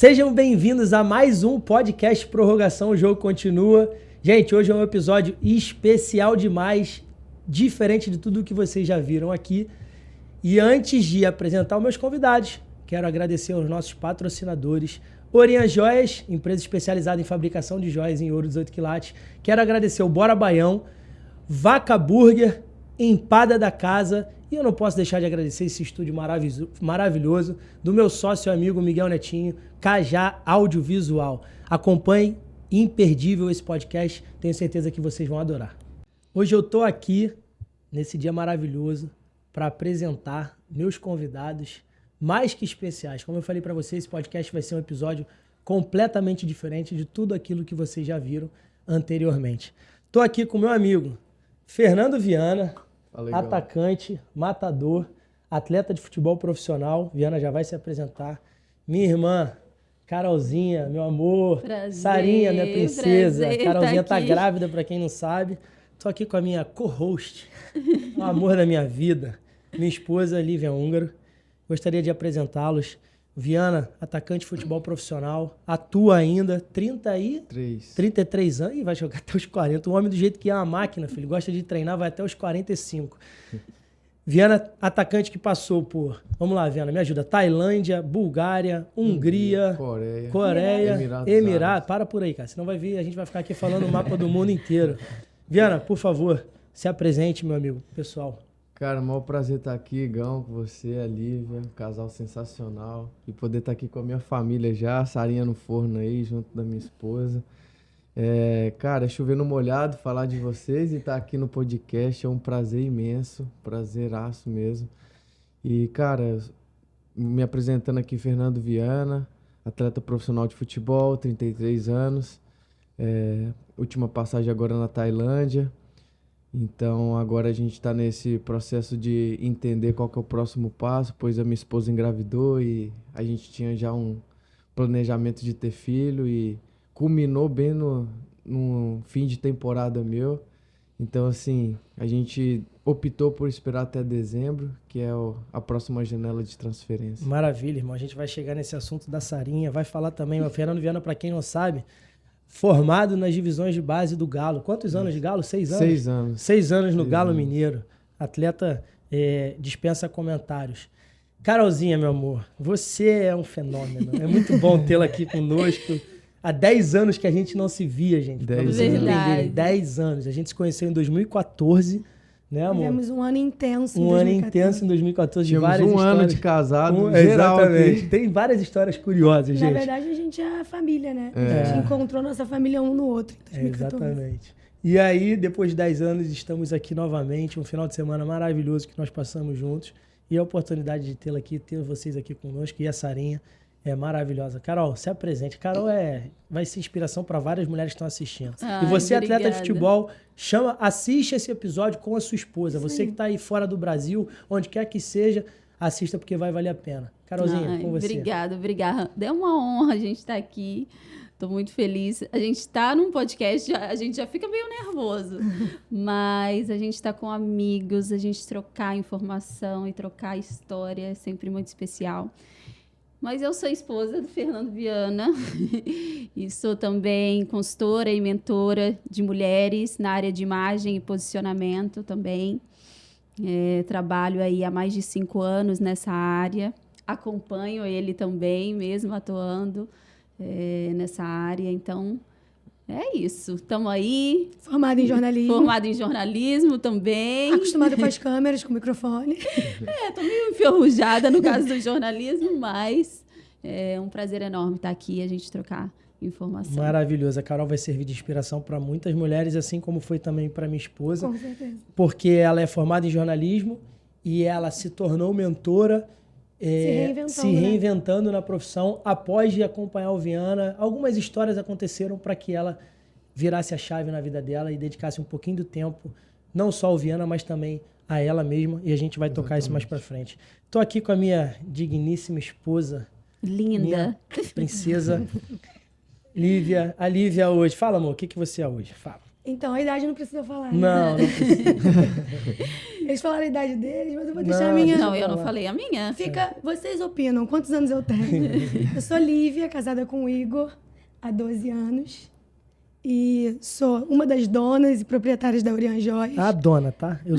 Sejam bem-vindos a mais um podcast Prorrogação, o jogo continua. Gente, hoje é um episódio especial demais, diferente de tudo o que vocês já viram aqui. E antes de apresentar os meus convidados, quero agradecer aos nossos patrocinadores, Orian Joias, empresa especializada em fabricação de joias em ouro 18 quilates. Quero agradecer o Bora Baião, Vaca Burger, Empada da Casa. E eu não posso deixar de agradecer esse estúdio maravilhoso do meu sócio e amigo Miguel Netinho, Cajá Audiovisual. Acompanhe, imperdível esse podcast, tenho certeza que vocês vão adorar. Hoje eu tô aqui, nesse dia maravilhoso, para apresentar meus convidados mais que especiais. Como eu falei para vocês, esse podcast vai ser um episódio completamente diferente de tudo aquilo que vocês já viram anteriormente. Tô aqui com meu amigo Fernando Viana, atacante, matador, atleta de futebol profissional. Viana já vai se apresentar. Minha irmã, Carolzinha, meu amor. Prazer, Sarinha, minha princesa. prazer Carolzinha tá tá grávida, pra quem não sabe. Tô aqui com a minha co-host, o amor da minha vida, minha esposa, Lívia Húngaro. Gostaria de apresentá-los. Viana, atacante de futebol profissional, atua ainda, 33 anos e vai jogar até os 40. Um homem do jeito que é uma máquina, filho, gosta de treinar, vai até os 45. Viana, atacante que passou por, vamos lá, Viana, me ajuda, Tailândia, Bulgária, Hungria, Coreia, Emirados. Para por aí, cara, senão vai vir, a gente vai ficar aqui falando o mapa do mundo inteiro. Viana, por favor, se apresente, meu amigo, pessoal. Cara, maior prazer estar aqui, Gão, com você, a Lívia, um casal sensacional. E poder estar aqui com a minha família já, a Sarinha no forno aí, junto da minha esposa. Cara, chover no molhado, falar de vocês e estar aqui no podcast é um prazer imenso, prazeraço mesmo. E, cara, me apresentando aqui, Fernando Viana, atleta profissional de futebol, 33 anos. Última passagem agora na Tailândia. Então agora a gente está nesse processo de entender qual que é o próximo passo, pois a minha esposa engravidou e a gente tinha já um planejamento de ter filho e culminou bem no fim de temporada meu. Então assim, a gente optou por esperar até dezembro, que é a próxima janela de transferência. Maravilha, irmão. A gente vai chegar nesse assunto da Sarinha, vai falar também, o Fernando Viana, para quem não sabe, formado nas divisões de base do Galo. Quantos anos de Galo? 6 anos? 6 anos. 6 anos no Galo Mineiro. Atleta dispensa comentários. Carolzinha, meu amor, você é um fenômeno. É muito bom tê-la aqui conosco. Há 10 anos que a gente não se via, gente. Para vocês entenderem. 10 anos. A gente se conheceu em 2014, né, amor? Tivemos um ano intenso Um ano intenso em 2014. Tivemos várias histórias. ano de casado, geral exatamente. aqui. Tem várias histórias curiosas, gente. Na verdade, a gente é a família, né? A gente encontrou nossa família um no outro em 2014. Exatamente. E aí, depois de 10 anos, estamos aqui novamente. Um final de semana maravilhoso que nós passamos juntos. E a oportunidade de tê-la aqui, ter vocês aqui conosco. E a Sarinha é maravilhosa. Carol, se apresente. Carol vai ser inspiração para várias mulheres que estão assistindo. Ai, e você, obrigada. atleta de futebol, assiste esse episódio com a sua esposa. Você que está aí fora do Brasil, onde quer que seja, assista porque vai valer a pena. Carolzinha, com você. Obrigada. É uma honra a gente estar aqui. Estou muito feliz. A gente está num podcast, a gente já fica meio nervoso. Mas a gente está com amigos, a gente trocar informação e trocar história é sempre muito especial. Mas eu sou esposa do Fernando Viana e sou também consultora e mentora de mulheres na área de imagem e posicionamento também. Trabalho aí há mais de 5 anos nessa área. Acompanho ele também, mesmo atuando nessa área. Então, é isso. Estamos aí. Formada em jornalismo também. Acostumada com as câmeras, com o microfone. Estou meio enferrujada no caso do jornalismo, mas é um prazer enorme estar aqui e a gente trocar informação. Maravilhoso. A Carol vai servir de inspiração para muitas mulheres, assim como foi também para minha esposa. Com certeza. Porque ela é formada em jornalismo e ela se tornou mentora, se reinventando na profissão após de acompanhar o Viana. Algumas histórias aconteceram para que ela virasse a chave na vida dela e dedicasse um pouquinho do tempo, não só ao Viana, mas também a ela mesma. E a gente vai tocar isso mais para frente. Estou aqui com a minha digníssima esposa. Linda. Minha princesa Lívia. A Lívia hoje. Fala, amor, o que você é hoje? Fala. Então, a idade não precisa falar. Né? Não precisa. Eles falaram a idade deles, mas eu vou deixar a minha. Não, eu não falei a minha. Vocês opinam, quantos anos eu tenho? Eu sou Lívia, casada com o Igor há 12 anos. E sou uma das donas e proprietárias da Orian Joias. A dona, tá? Eu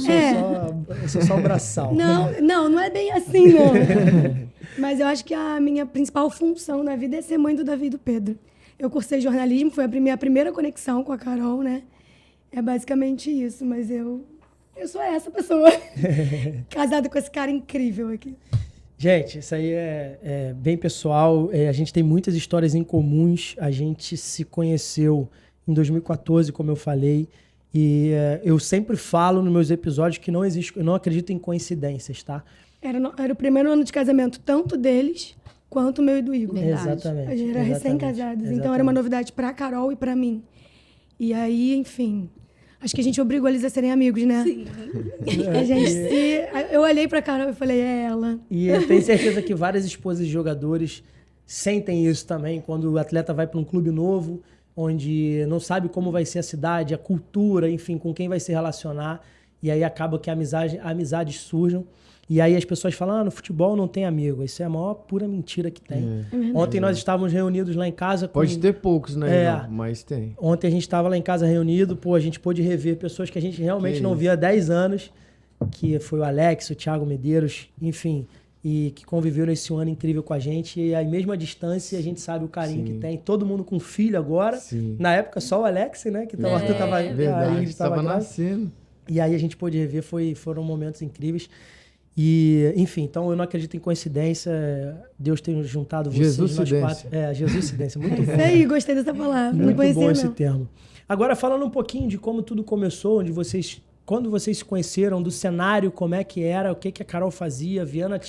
sou só o braçal. Não é bem assim, não. Mas eu acho que a minha principal função na vida é ser mãe do Davi e do Pedro. Eu cursei jornalismo, foi a minha primeira conexão com a Carol, né? É basicamente isso, mas eu sou essa pessoa. Casada com esse cara incrível aqui. Gente, isso aí é bem pessoal. A gente tem muitas histórias em comuns. A gente se conheceu em 2014, como eu falei. E eu sempre falo nos meus episódios que eu não acredito em coincidências, tá? Era o primeiro ano de casamento, tanto deles quanto o meu e do Igor. Verdade. Exatamente. A gente era recém-casados, então era uma novidade pra Carol e pra mim. E aí, enfim, acho que a gente obrigou eles a serem amigos, né? Sim. Eu olhei pra Carol e falei, é ela. E eu tenho certeza que várias esposas de jogadores sentem isso também, quando o atleta vai para um clube novo, onde não sabe como vai ser a cidade, a cultura, enfim, com quem vai se relacionar. E aí acaba que amizades surjam. E aí as pessoas falam, no futebol não tem amigo. Isso é a maior pura mentira que tem. Ontem nós estávamos reunidos lá em casa. Pode ter poucos, né? Mas tem. Ontem a gente estava lá em casa reunido, a gente pôde rever pessoas que a gente realmente não via há 10 anos, que foi o Alex, o Thiago Medeiros, enfim, e que conviveu nesse ano incrível com a gente. E aí mesmo à distância a gente sabe o carinho que tem. Todo mundo com filho agora. Sim. Na época só o Alex, né? Que estava nascendo. E aí a gente pôde rever, foram momentos incríveis. E, enfim, então eu não acredito em coincidência. Deus tem juntado vocês, nós quatro. Jesuscidência, muito bom. Isso aí, gostei dessa palavra. Muito não conhecia, bom esse não. termo. Agora, falando um pouquinho de como tudo começou, quando vocês se conheceram, do cenário, como é que era, o que a Carol fazia. Viana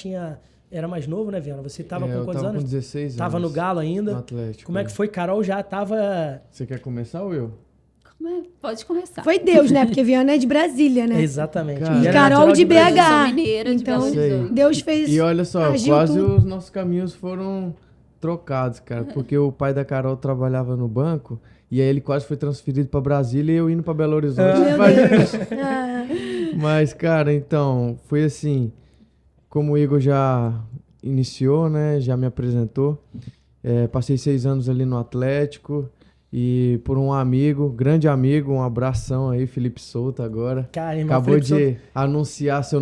era mais novo, né, Viana? Você estava com quantos anos? Com 16 anos. Estava no Galo ainda? No Atlético. Como é que foi? Carol já estava... Você quer começar ou eu? Pode começar. Foi Deus, né? Porque Viana é de Brasília, né? Exatamente. E Carol de BH. Eu sou mineira, de então, Belo Horizonte. Deus fez... E olha só, quase os nossos caminhos foram trocados, cara. Porque o pai da Carol trabalhava no banco e aí ele quase foi transferido para Brasília e eu indo para Belo Horizonte. Meu Deus. Mas, cara, então, foi assim, como o Igor já iniciou, né? Já me apresentou. Passei 6 anos ali no Atlético. E por um amigo, grande amigo, um abração aí, Felipe Souto agora. Caramba, acabou de anunciar sua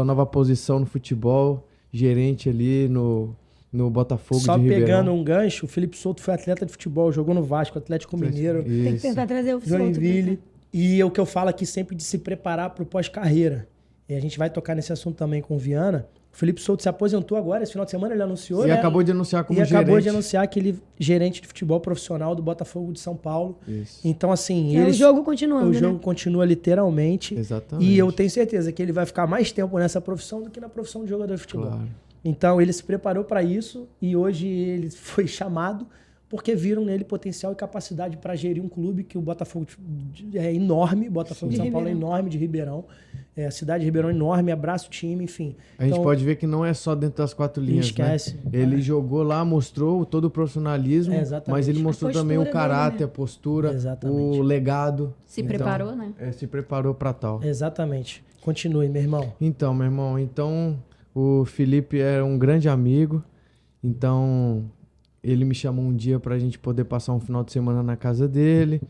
nova posição no futebol, gerente ali no Botafogo de Ribeirão. Só pegando um gancho, o Felipe Souto foi atleta de futebol, jogou no Vasco, Atlético Mineiro. Isso. Tem que tentar trazer o Souto. Joinville. E o que eu falo aqui sempre de se preparar para o pós-carreira. E a gente vai tocar nesse assunto também com o Viana. O Felipe Souto se aposentou agora, esse final de semana ele anunciou, E né? acabou de anunciar como gerente. E acabou de anunciar aquele gerente de futebol profissional do Botafogo de São Paulo. Isso. Então, assim... O jogo continua, O jogo continua literalmente. Exatamente. E eu tenho certeza que ele vai ficar mais tempo nessa profissão do que na profissão de jogador de futebol. Claro. Então, ele se preparou para isso e hoje ele foi chamado porque viram nele potencial e capacidade para gerir um clube que o Botafogo é enorme, Botafogo de São Paulo é enorme, de Ribeirão. A cidade de Ribeirão é enorme, abraça o time, enfim. A gente pode ver que não é só dentro das 4 linhas, esquece. Né? Ele jogou lá, mostrou todo o profissionalismo, mas ele mostrou também o caráter, a postura, o legado. Se preparou, né? Se preparou para tal. Exatamente. Continue, meu irmão. Então, meu irmão, o Felipe era um grande amigo, então ele me chamou um dia pra gente poder passar um final de semana na casa dele.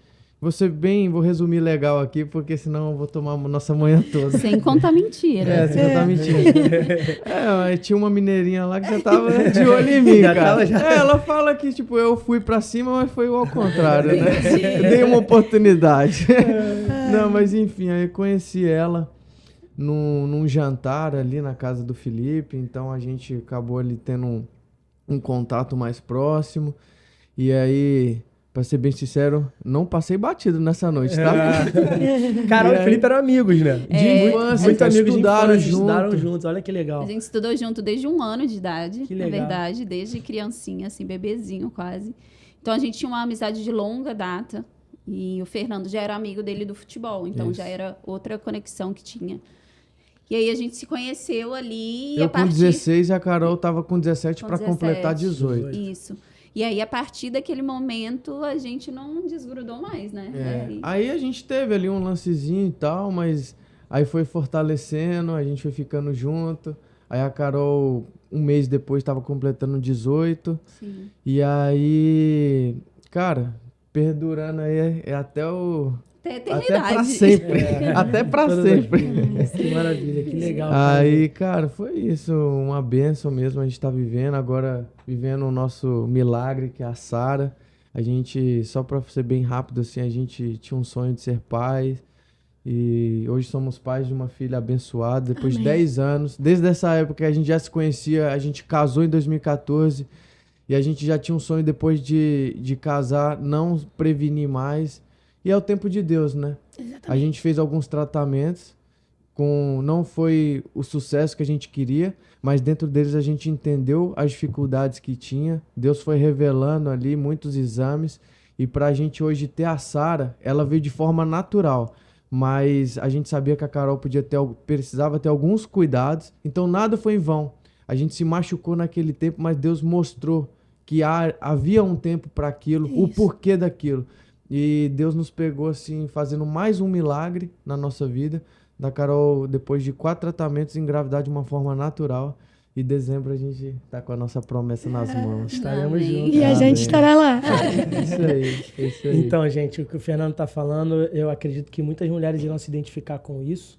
Vou resumir legal aqui, porque senão eu vou tomar a nossa manhã toda. Sem contar mentira. Sem contar mentira. Tinha uma mineirinha lá que já tava de olho em mim, cara. Ela fala que, tipo, eu fui pra cima, mas foi ao contrário, né? Dei uma oportunidade. Não, mas enfim, aí eu conheci ela num jantar ali na casa do Felipe, então a gente acabou ali tendo um contato mais próximo. E aí, pra ser bem sincero, não passei batido nessa noite, tá? Carol e Felipe eram amigos, né? De infância, muito amigos estudaram juntos. Olha que legal. A gente estudou junto desde 1 ano de idade, que na legal. verdade, desde criancinha, assim, bebezinho quase. Então a gente tinha uma amizade de longa data. E o Fernando já era amigo dele do futebol, então já era outra conexão que tinha. E aí a gente se conheceu ali. Eu com 16 e a Carol tava com 17 para completar 18. Isso. E aí, a partir daquele momento, a gente não desgrudou mais, né? Aí a gente teve ali um lancezinho e tal, mas aí foi fortalecendo, a gente foi ficando junto. Aí a Carol, um mês depois, estava completando 18. Sim. E aí, cara, perdurando aí até o... Até pra sempre. Até pra sempre. Que maravilha, que legal. Aí, cara, foi isso. Uma bênção mesmo. A gente tá vivendo. Agora, vivendo o nosso milagre, que é a Sara. A gente, só pra ser bem rápido, assim, a gente tinha um sonho de ser pai. E hoje somos pais de uma filha abençoada. Depois de 10 anos. Desde essa época que a gente já se conhecia, a gente casou em 2014. E a gente já tinha um sonho, depois de casar, não prevenir mais. E é o tempo de Deus, né? Exatamente. A gente fez alguns tratamentos, não foi o sucesso que a gente queria, mas dentro deles a gente entendeu as dificuldades que tinha. Deus foi revelando ali muitos exames. E pra gente hoje ter a Sara, ela veio de forma natural. Mas a gente sabia que a Carol precisava ter alguns cuidados. Então nada foi em vão. A gente se machucou naquele tempo, mas Deus mostrou que havia um tempo para aquilo, o porquê daquilo. E Deus nos pegou assim, fazendo mais um milagre na nossa vida. Da Carol, depois de 4 tratamentos, engravidar de uma forma natural. E em dezembro a gente tá com a nossa promessa nas mãos. Estaremos juntos. E a gente estará lá. Isso aí. Então, gente, o que o Fernando tá falando, eu acredito que muitas mulheres irão se identificar com isso.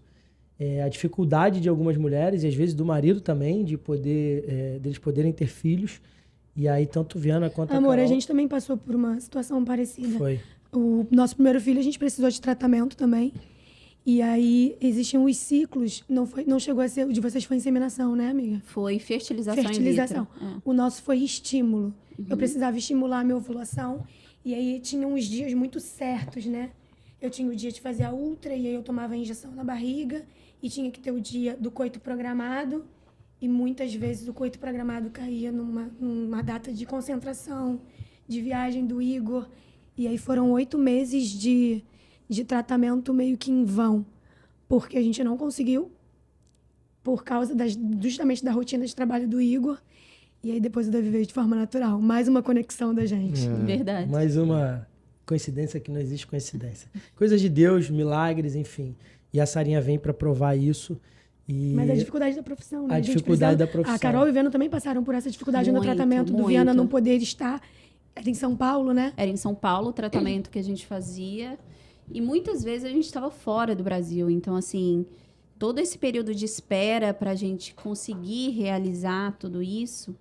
A dificuldade de algumas mulheres, e às vezes do marido também, deles poderem ter filhos. E aí, tanto Viana quanto Amor, a Carol... a gente também passou por uma situação parecida. Foi. O nosso primeiro filho, a gente precisou de tratamento também. E aí, existiam os ciclos. Não chegou a ser... O de vocês foi inseminação, né, amiga? Foi fertilização in Fertilização. vitro. O nosso foi estímulo. Eu precisava estimular a minha ovulação. E aí, tinha uns dias muito certos, né? Eu tinha o dia de fazer a ultra, e aí eu tomava a injeção na barriga. E tinha que ter o dia do coito programado. E muitas vezes o coito programado caía numa data de concentração, de viagem do Igor. E aí foram 8 meses de tratamento meio que em vão. Porque a gente não conseguiu, por causa justamente da rotina de trabalho do Igor. E aí depois o Davi veio de forma natural. Mais uma conexão da gente. Verdade. Mais uma coincidência que não existe coincidência. Coisas de Deus, milagres, enfim. E a Sarinha vem para provar isso. Mas a dificuldade da profissão, né? A dificuldade da profissão. A Carol e o Viana também passaram por essa dificuldade no tratamento do Viana não poder estar. Era em São Paulo, né? Era em São Paulo o tratamento que a gente fazia. E muitas vezes a gente estava fora do Brasil. Então, assim, todo esse período de espera para a gente conseguir realizar tudo isso,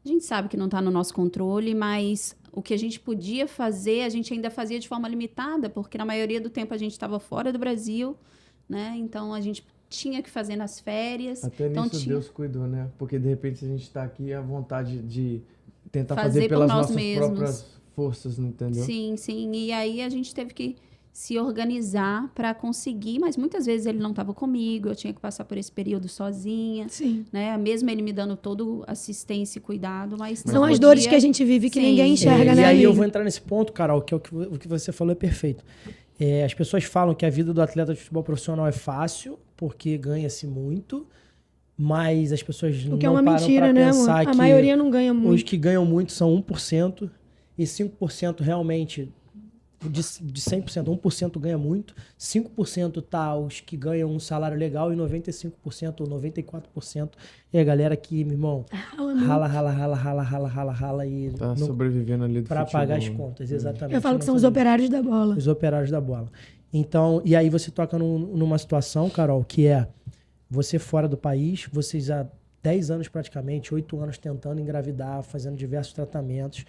a gente sabe que não está no nosso controle, mas o que a gente podia fazer, a gente ainda fazia de forma limitada, porque na maioria do tempo a gente estava fora do Brasil, né? Então, a gente tinha que fazer nas férias. Até então, nisso Deus cuidou, né? Porque de repente a gente está aqui à vontade de tentar fazer pelas nossas próprias forças, entendeu? Sim, sim. E aí a gente teve que se organizar para conseguir, mas muitas vezes ele não estava comigo, eu tinha que passar por esse período sozinha, né? Mesmo ele me dando todo assistência e cuidado, mas são as dores que a gente vive que ninguém enxerga, né? E aí amiga? eu vou entrar nesse ponto, Carol, que é o que você falou é perfeito. As pessoas falam que a vida do atleta de futebol profissional é fácil, porque ganha-se muito, mas as pessoas não param para pensar que a maioria não ganha muito. Os que ganham muito são 1%, e 5% realmente, de 100%, 1% ganha muito, 5% tá os que ganham um salário legal e 95% ou 94% é a galera que, meu irmão, rala e tá sobrevivendo ali do para futebol, pagar as contas, exatamente. Eu falo que são os operários da bola. Os operários da bola. Então, e aí você toca numa situação, Carol, que é você fora do país, vocês há 10 anos praticamente, 8 anos tentando engravidar, fazendo diversos tratamentos,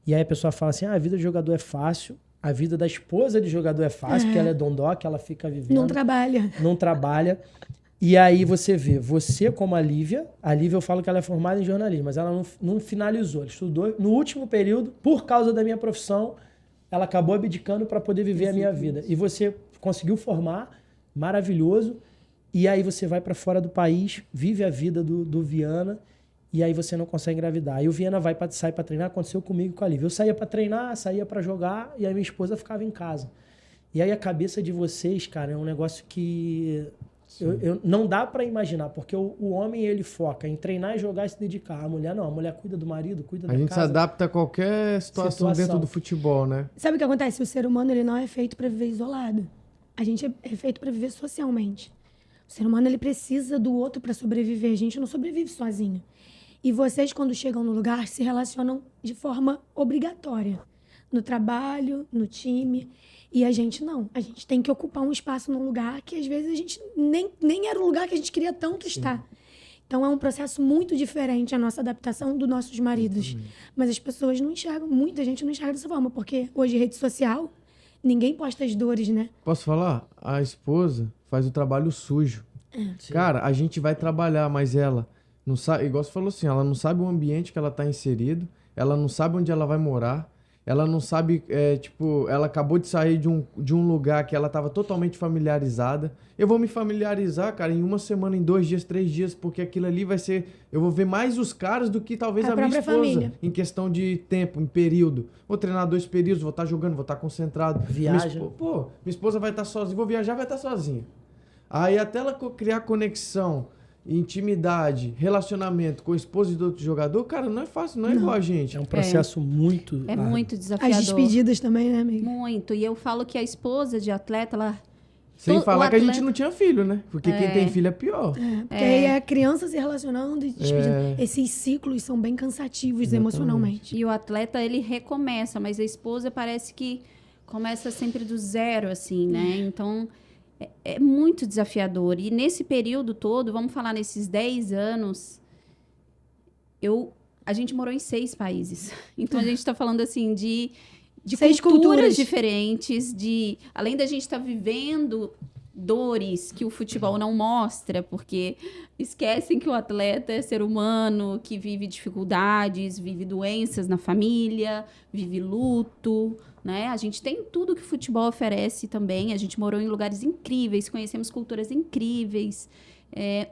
e aí a pessoa fala assim, a vida de jogador é fácil, a vida da esposa de jogador é fácil, porque ela é dondoca, ela fica vivendo. Não trabalha. E aí você vê, você como a Lívia eu falo que ela é formada em jornalismo, mas ela não finalizou, ela estudou no último período, por causa da minha profissão, ela acabou abdicando para poder viver a minha vida. E você conseguiu formar, maravilhoso, e aí você vai para fora do país, vive a vida do Viana, e aí você não consegue engravidar. Aí o Viana sai para treinar, aconteceu comigo e com a Lívia. Eu saía para treinar, saía para jogar, e aí minha esposa ficava em casa. E aí a cabeça de vocês, cara, é um negócio que Não dá pra imaginar, porque o homem, ele foca em treinar e jogar e se dedicar. A mulher não, a mulher cuida do marido, cuida da casa. A gente se adapta a qualquer situação dentro do futebol, né? Sabe o que acontece? O ser humano, ele não é feito pra viver isolado. A gente é feito pra viver socialmente. O ser humano, ele precisa do outro pra sobreviver. A gente não sobrevive sozinho. E vocês, quando chegam no lugar, se relacionam de forma obrigatória. No trabalho, no time. E a gente não. A gente tem que ocupar um espaço num lugar que, às vezes, a gente nem era o lugar que a gente queria tanto estar. Então, é um processo muito diferente a nossa adaptação dos nossos maridos. Mas as pessoas não enxergam, muita gente não enxerga dessa forma, porque hoje, rede social, ninguém posta as dores, né? Posso falar? A esposa faz o trabalho sujo. Cara, a gente vai trabalhar, mas ela não sabe, igual você falou assim, ela não sabe o ambiente que ela tá inserido, ela não sabe onde ela vai morar, ela não sabe, ela acabou de sair de um lugar que ela tava totalmente familiarizada. Eu vou me familiarizar, cara, em uma semana, em 2 dias, 3 dias, porque aquilo ali vai ser... Eu vou ver mais os caras do que talvez a minha esposa. Família. Em questão de tempo, em período. Vou treinar 2 períodos, vou estar jogando, vou estar concentrado. Viagem. Minha esposa vai estar sozinha, vou viajar, vai estar sozinha. Aí até ela criar conexão, intimidade, relacionamento com a esposa do outro jogador, cara, não é fácil, não é igual a gente. É um processo muito... É muito desafiador. As despedidas também, né, amiga? Muito. E eu falo que a esposa de atleta, ela... Sem falar que a gente não tinha filho, né? Porque quem tem filho é pior. Porque aí é a criança se relacionando e despedindo. Esses ciclos são bem cansativos emocionalmente. E o atleta, ele recomeça, mas a esposa parece que começa sempre do zero, assim, né? Então, é muito desafiador. E nesse período todo, vamos falar nesses 10 anos, a gente morou em 6 países. Então, a gente está falando, assim, de 6 culturas diferentes, além da gente estar vivendo dores que o futebol não mostra, porque esquecem que o atleta é ser humano, que vive dificuldades, vive doenças na família, vive luto, né? A gente tem tudo que o futebol oferece também, a gente morou em lugares incríveis, conhecemos culturas incríveis,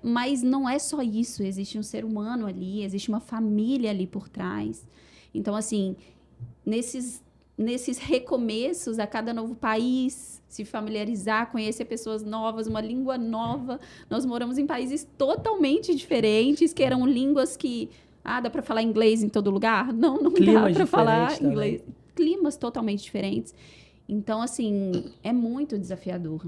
mas não é só isso, existe um ser humano ali, existe uma família ali por trás. Então, assim, nesses recomeços, a cada novo país, se familiarizar, conhecer pessoas novas, uma língua nova. Nós moramos em países totalmente diferentes, que eram línguas que... dá para falar inglês em todo lugar? Não dá para falar inglês. Climas totalmente diferentes. Então, assim, é muito desafiador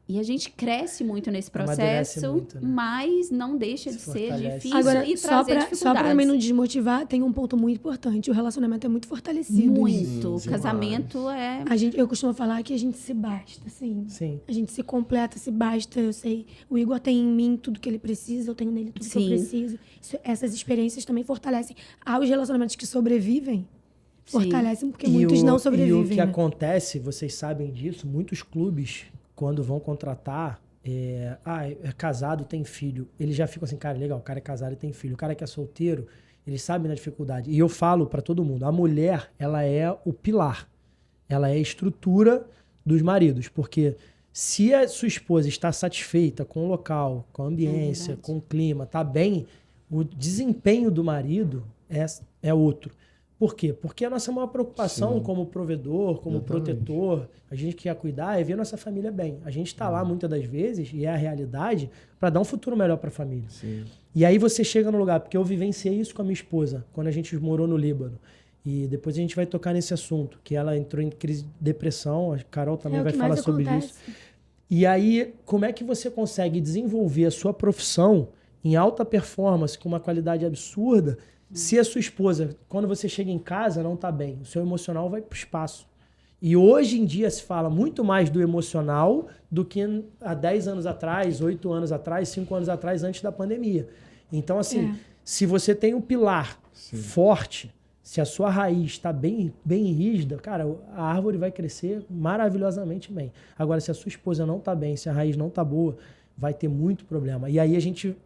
e a gente cresce muito nesse processo, muito, né? Mas não deixa de ser difícil. Agora, e só trazer dificuldades. Só pra também não desmotivar, tem um ponto muito importante. O relacionamento é muito fortalecido. Muito. Sim, casamento é... Eu costumo falar que a gente se basta, assim. Sim. A gente se completa, se basta. Eu sei, o Igor tem em mim tudo que ele precisa, eu tenho nele tudo que eu preciso. Essas experiências também fortalecem. Os relacionamentos que sobrevivem, fortalecem, porque muitos não sobrevivem. E o que né? acontece, vocês sabem disso, muitos clubes... Quando vão contratar, é casado, tem filho. Eles já ficam assim, cara, legal, o cara é casado e tem filho. O cara que é solteiro, eles sabem da dificuldade. E eu falo pra todo mundo, a mulher, ela é o pilar. Ela é a estrutura dos maridos. Porque se a sua esposa está satisfeita com o local, com a ambiência, com o clima, tá bem, o desempenho do marido é outro. Por quê? Porque a nossa maior preocupação como provedor, como protetor, a gente que quer cuidar, é ver nossa família bem. A gente está lá muitas das vezes, e é a realidade, para dar um futuro melhor para a família. Sim. E aí você chega no lugar, porque eu vivenciei isso com a minha esposa, quando a gente morou no Líbano. E depois a gente vai tocar nesse assunto, que ela entrou em crise de depressão, a Carol também vai falar sobre isso. E aí, como é que você consegue desenvolver a sua profissão em alta performance, com uma qualidade absurda, se a sua esposa, quando você chega em casa, não está bem? O seu emocional vai para o espaço. E hoje em dia se fala muito mais do emocional do que há 10 anos atrás, 8 anos atrás, 5 anos atrás, antes da pandemia. Então, assim, se você tem um pilar forte, se a sua raiz está bem rígida, cara, a árvore vai crescer maravilhosamente bem. Agora, se a sua esposa não está bem, se a raiz não está boa, vai ter muito problema. E aí a gente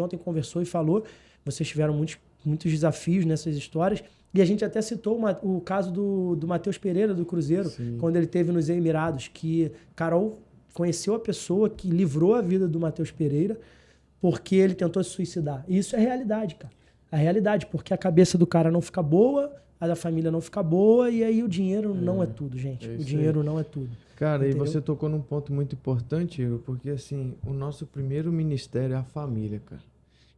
ontem conversou e falou, vocês tiveram muitos desafios nessas histórias, e a gente até citou o caso do Matheus Pereira, do Cruzeiro, quando ele esteve nos Emirados, que Carol conheceu a pessoa que livrou a vida do Matheus Pereira porque ele tentou se suicidar. E isso é realidade, cara. A realidade, porque a cabeça do cara não fica boa, a da família não fica boa, e aí o dinheiro não é tudo, gente. O dinheiro não é tudo. Cara, Entendeu? e você tocou num ponto muito importante, Igor, porque assim, o nosso primeiro ministério é a família, cara.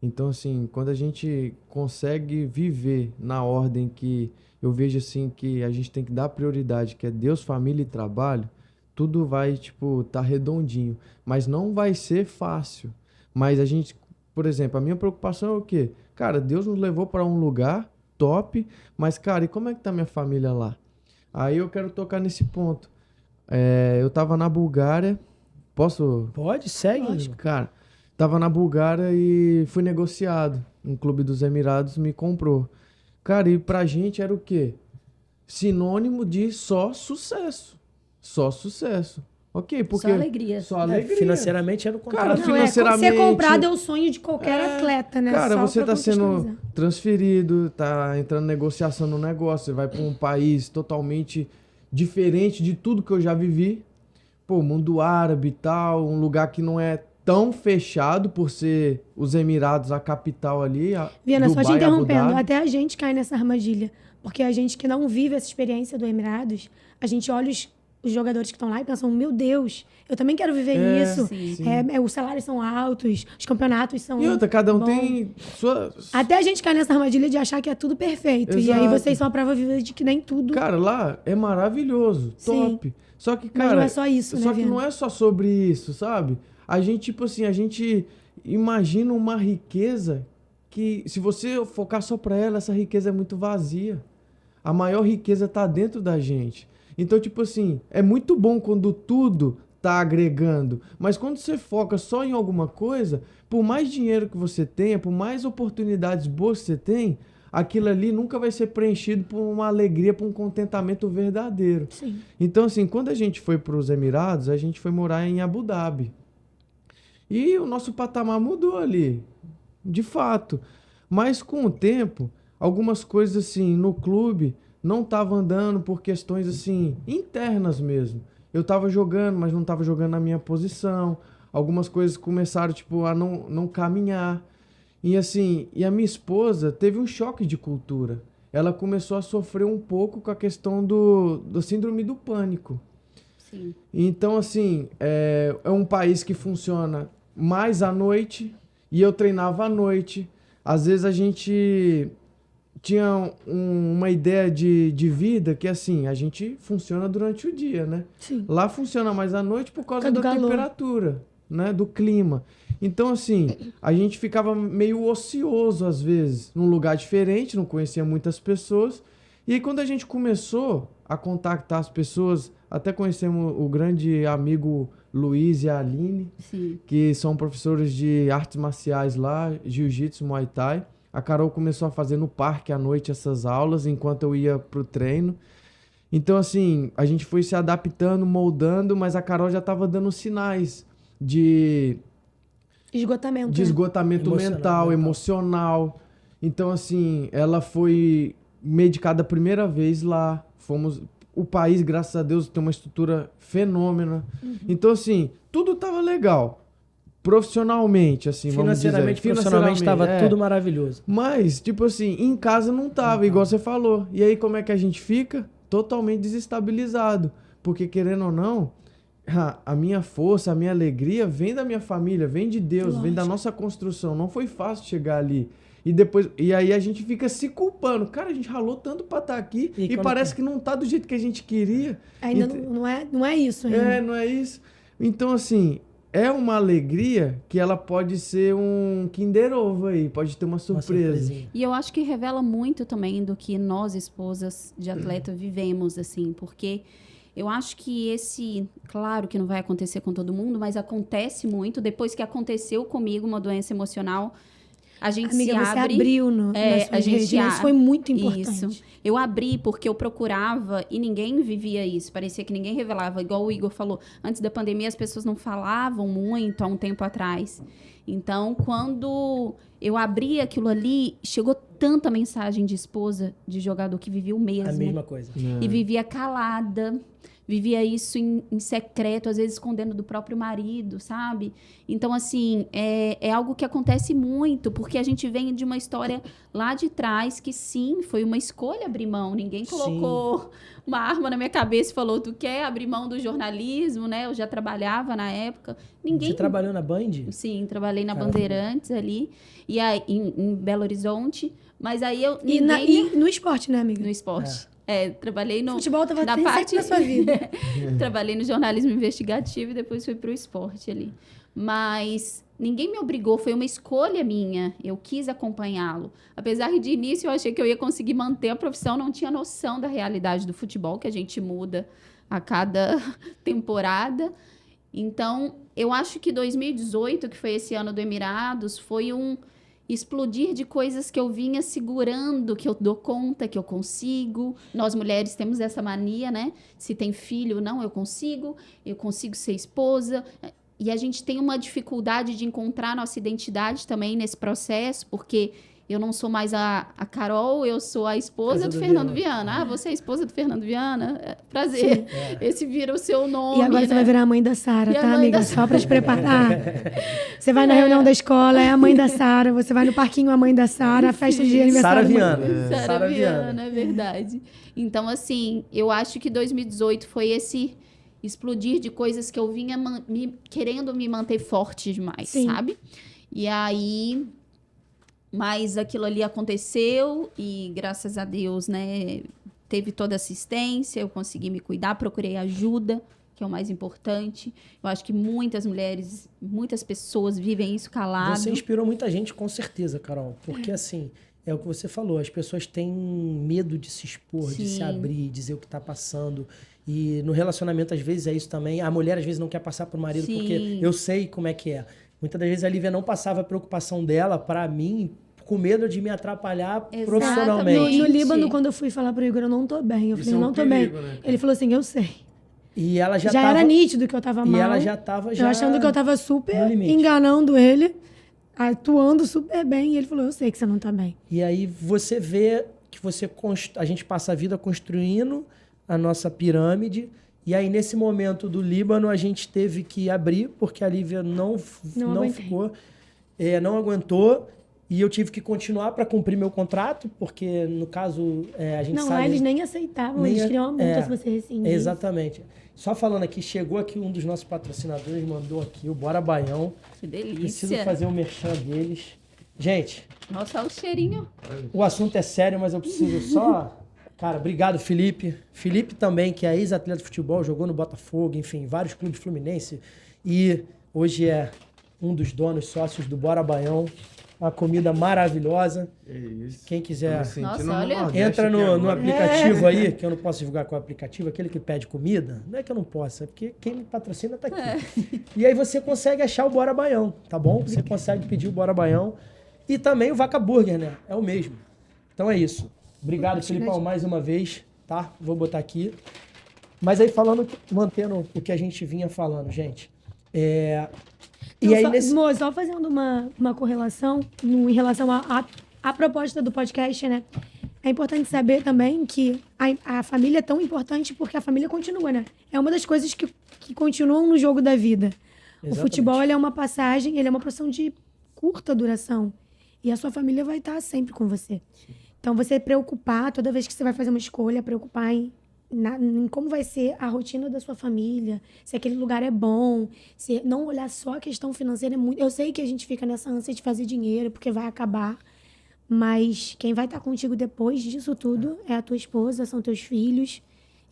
Então, assim, quando a gente consegue viver na ordem que eu vejo assim que a gente tem que dar prioridade, que é Deus, família e trabalho, tudo vai, tipo, tá redondinho. Mas não vai ser fácil. Mas a gente, por exemplo, a minha preocupação é o quê? Cara, Deus nos levou para um lugar top, mas, cara, e como é que tá minha família lá? Aí eu quero tocar nesse ponto. Eu tava na Bulgária, posso... Pode? Segue. Cara, tava na Bulgária e fui negociado. Um clube dos Emirados me comprou. Cara, e pra gente era o quê? Sinônimo de só sucesso. Só sucesso. Ok, porque... Só alegria. Só alegria. Financeiramente era o Cara, contrário. financeiramente... Ser comprado é o sonho de qualquer atleta, né? Cara, Só você pra tá sendo contextualizar. transferido, tá entrando em negociação no negócio, você vai pra um país totalmente diferente de tudo que eu já vivi. Pô, mundo árabe e tal, um lugar que não é tão fechado por ser os Emirados, a capital ali, Viana, só te Dubai, Abu interrompendo, Dhabi. até a gente cai nessa armadilha. Porque a gente que não vive essa experiência do Emirados, a gente olha os jogadores que estão lá e pensam, meu Deus, eu também quero viver isso. sim. Os salários são altos, os campeonatos são E outra, cada um bons. tem sua... Até a gente cai nessa armadilha de achar que é tudo perfeito. E aí Exato. vocês são a prova viva de que nem tudo... Cara, lá é maravilhoso, Sim. top. Só que, Mas cara... não é só isso, né, Só que Viana? não é só sobre isso, sabe? A gente, tipo assim, a gente imagina uma riqueza que, se você focar só pra ela, essa riqueza é muito vazia. A maior riqueza tá dentro da gente. Então, tipo assim, é muito bom quando tudo tá agregando. Mas quando você foca só em alguma coisa, por mais dinheiro que você tenha, por mais oportunidades boas que você tem, aquilo ali nunca vai ser preenchido por uma alegria, por um contentamento verdadeiro. Sim. Então, assim, quando a gente foi para os Emirados, a gente foi morar em Abu Dhabi. E o nosso patamar mudou ali, de fato. Mas com o tempo, algumas coisas assim no clube não estavam andando por questões assim internas mesmo. Eu estava jogando, mas não estava jogando na minha posição. Algumas coisas começaram tipo a não caminhar. E assim, e a minha esposa teve um choque de cultura. Ela começou a sofrer um pouco com a questão do síndrome do pânico. Sim. Então, assim, é um país que funciona mais à noite e eu treinava à noite. Às vezes a gente tinha uma ideia de vida que, assim, a gente funciona durante o dia, né? Sim. Lá funciona mais à noite por causa do da calor. temperatura, né? Do clima. Então, assim, a gente ficava meio ocioso às vezes, num lugar diferente, não conhecia muitas pessoas. E aí, quando a gente começou a contactar as pessoas, até conhecemos o grande amigo Luiz e a Aline, Sim. que são professores de artes marciais lá, jiu-jitsu, muay thai. A Carol começou a fazer no parque à noite essas aulas, enquanto eu ia pro treino. Então, assim, a gente foi se adaptando, moldando, mas a Carol já estava dando sinais de Esgotamento. de né? esgotamento mental, emocional. Então, assim, ela foi medicada a primeira vez lá. O país, graças a Deus, tem uma estrutura fenômena. Então, assim, tudo tava legal. Profissionalmente, assim, vamos dizer. Financeiramente, profissionalmente estava tudo maravilhoso. Mas, tipo assim, em casa não tava, igual você falou. E aí, como é que a gente fica? Totalmente desestabilizado. Porque, querendo ou não, a minha força, a minha alegria vem da minha família, vem de Deus, vem da nossa construção. Não foi fácil chegar ali. E aí a gente fica se culpando. Cara, a gente ralou tanto pra estar aqui e parece que não tá do jeito que a gente queria. Ainda não é isso ainda. Não é isso. Então, assim, é uma alegria que ela pode ser um Kinder Ovo aí, pode ter uma surpresa. E eu acho que revela muito também do que nós, esposas de atleta, vivemos, assim, porque eu acho que claro que não vai acontecer com todo mundo, mas acontece muito. Depois que aconteceu comigo uma doença emocional, a gente Amiga, se você abre. abriu nas suas redes, isso foi muito importante. Isso. Eu abri porque eu procurava e ninguém vivia isso. Parecia que ninguém revelava. Igual o Igor falou, antes da pandemia as pessoas não falavam muito há um tempo atrás. Então, quando eu abri aquilo ali, chegou tanta mensagem de esposa de jogador que vivia o mesmo. A mesma coisa. E vivia calada. vivia isso em secreto, às vezes escondendo do próprio marido, sabe? Então, assim, é algo que acontece muito, porque a gente vem de uma história lá de trás que, sim, foi uma escolha abrir mão. Ninguém colocou uma arma na minha cabeça e falou, tu quer abrir mão do jornalismo, né? Eu já trabalhava na época. Você trabalhou na Band? Sim, trabalhei na Bandeirantes ali, e aí, em Belo Horizonte, mas aí eu... E no esporte, né, amiga? No esporte. trabalhei no... Futebol tava na sempre parte na sua vida. Trabalhei no jornalismo investigativo e depois fui pro esporte ali. Mas ninguém me obrigou, foi uma escolha minha. Eu quis acompanhá-lo. Apesar que de início eu achei que eu ia conseguir manter a profissão, não tinha noção da realidade do futebol, que a gente muda a cada temporada. Então, eu acho que 2018, que foi esse ano do Emirados, foi um explodir de coisas que eu vinha segurando, que eu dou conta, que eu consigo. Nós mulheres temos essa mania, né? Se tem filho, não, eu consigo ser esposa. E a gente tem uma dificuldade de encontrar nossa identidade também nesse processo, porque eu não sou mais a Carol, eu sou a esposa do Fernando Viana. Ah, você é a esposa do Fernando Viana? Prazer. Esse vira o seu nome. E agora né? Você vai virar a mãe da Sara, tá, amiga? Só pra te preparar. Você vai na reunião da escola, é a mãe da Sara. Você vai no parquinho, a mãe da Sara. A festa de aniversário. Sara Viana, é verdade. Então, assim, eu acho que 2018 foi esse explodir de coisas que eu vinha querendo me manter forte demais, sabe? E aí... Mas aquilo ali aconteceu e, graças a Deus, né, teve toda a assistência, eu consegui me cuidar, procurei ajuda, que é o mais importante. Eu acho que muitas mulheres, muitas pessoas vivem isso calado. Você inspirou muita gente, com certeza, Carol. Porque, assim, é o que você falou, as pessoas têm medo de se expor, de se abrir, dizer o que está passando. E no relacionamento, às vezes, é isso também. A mulher, às vezes, não quer passar pro marido, porque eu sei como é que é. Muitas das vezes a Lívia não passava a preocupação dela para mim, com medo de me atrapalhar profissionalmente. No Líbano, quando eu fui falar pro Igor, eu não tô bem. Eu falei, eu não tô bem. Né? Ele falou assim, eu sei. E ela já era nítido que eu tava mal. E ela já tava eu achando que eu tava super enganando ele, atuando super bem. E ele falou, eu sei que você não tá bem. E aí você vê que a gente passa a vida construindo a nossa pirâmide. E aí, nesse momento do Líbano, a gente teve que abrir, porque a Lívia não ficou, não aguentou. E eu tive que continuar para cumprir meu contrato, porque, no caso, a gente sabe... Não, eles nem aceitavam, eles queriam uma multa se você rescindir. Exatamente. Só falando aqui, chegou aqui um dos nossos patrocinadores, mandou aqui o Bora Baião. Que delícia. Preciso fazer um merchan deles. Gente... Nossa, olha o cheirinho. O assunto é sério, mas eu preciso só... Cara, obrigado, Felipe. Felipe também, que é ex-atleta de futebol, jogou no Botafogo, enfim, vários clubes fluminense. E hoje é um dos donos, sócios do Bora Baião. Uma comida maravilhosa. É isso. Quem quiser, nossa, olha, entra no aplicativo aí, que eu não posso divulgar qual é o aplicativo, aquele que pede comida. Não é que eu não posso, é porque quem me patrocina tá aqui. E aí você consegue achar o Bora Baião, tá bom? Você consegue pedir o Bora Baião. E também o Vaca Burger, né? É o mesmo. Então é isso. Obrigado, Felipão, mais uma vez, tá? Vou botar aqui. Mas aí mantendo o que a gente vinha falando, gente. Só fazendo uma correlação em relação à proposta do podcast, né? É importante saber também que a família é tão importante porque a família continua, né? É uma das coisas que continuam no jogo da vida. Exatamente. O futebol, ele é uma passagem, ele é uma profissão de curta duração. E a sua família vai estar sempre com você. Então, você preocupar, toda vez que você vai fazer uma escolha, preocupar em como vai ser a rotina da sua família, se aquele lugar é bom, se não olhar só a questão financeira é muito... Eu sei que a gente fica nessa ânsia de fazer dinheiro, porque vai acabar, mas quem vai estar contigo depois disso tudo é a tua esposa, são teus filhos,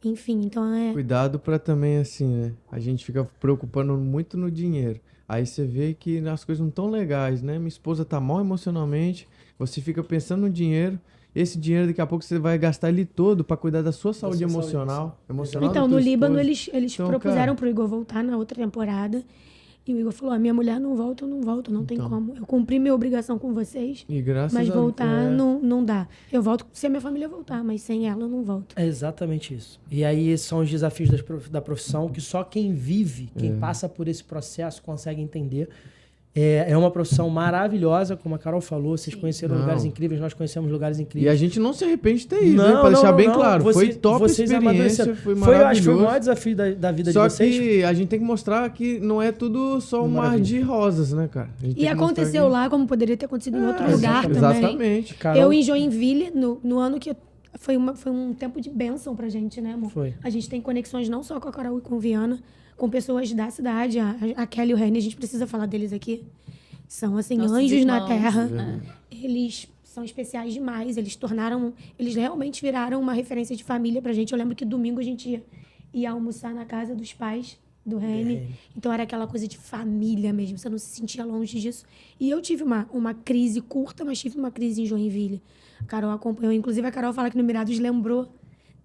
enfim, então Cuidado pra também, assim, né? A gente fica preocupando muito no dinheiro. Aí você vê que as coisas não estão legais, né? Minha esposa tá mal emocionalmente, você fica pensando no dinheiro... Esse dinheiro, daqui a pouco, você vai gastar ele todo para cuidar da sua saúde emocional. Então, no Líbano, eles propuseram pro Igor voltar na outra temporada. E o Igor falou, a minha mulher não volta, eu não volto, não tem como. Eu cumpri minha obrigação com vocês, mas voltar não dá. Eu volto se a minha família voltar, mas sem ela eu não volto. É exatamente isso. E aí são os desafios da profissão que só quem vive, quem passa por esse processo consegue entender. É uma profissão maravilhosa, como a Carol falou. Vocês conheceram Não. lugares incríveis, nós conhecemos lugares E incríveis. a gente não se arrepende de ter ido, né? Pra deixar bem claro. Foi top a experiência, amadureceram. foi Eu maravilhoso. acho que foi o maior desafio da vida Só de vocês. que a gente tem que mostrar que não é tudo só um mar de rosas, né, cara? A gente E tem que mostrar aconteceu que- lá, como poderia ter acontecido em outro lugar também. Exatamente. Carol, Eu em Joinville, no ano que foi um tempo de bênção pra gente, né, amor? Foi. A gente tem conexões não só com a Carol e com o Viana, com pessoas da cidade. A Kelly e o Reni, a gente precisa falar deles aqui. São, assim, Nossos anjos na irmãos. terra. Eles são especiais demais. Eles realmente viraram uma referência de família pra gente. Eu lembro que domingo a gente ia almoçar na casa dos pais do Reni. Então era aquela coisa de família mesmo. Você não se sentia longe disso. E eu tive uma crise curta, mas tive uma crise em Joinville. A Carol acompanhou. Inclusive, a Carol fala que no Mirados lembrou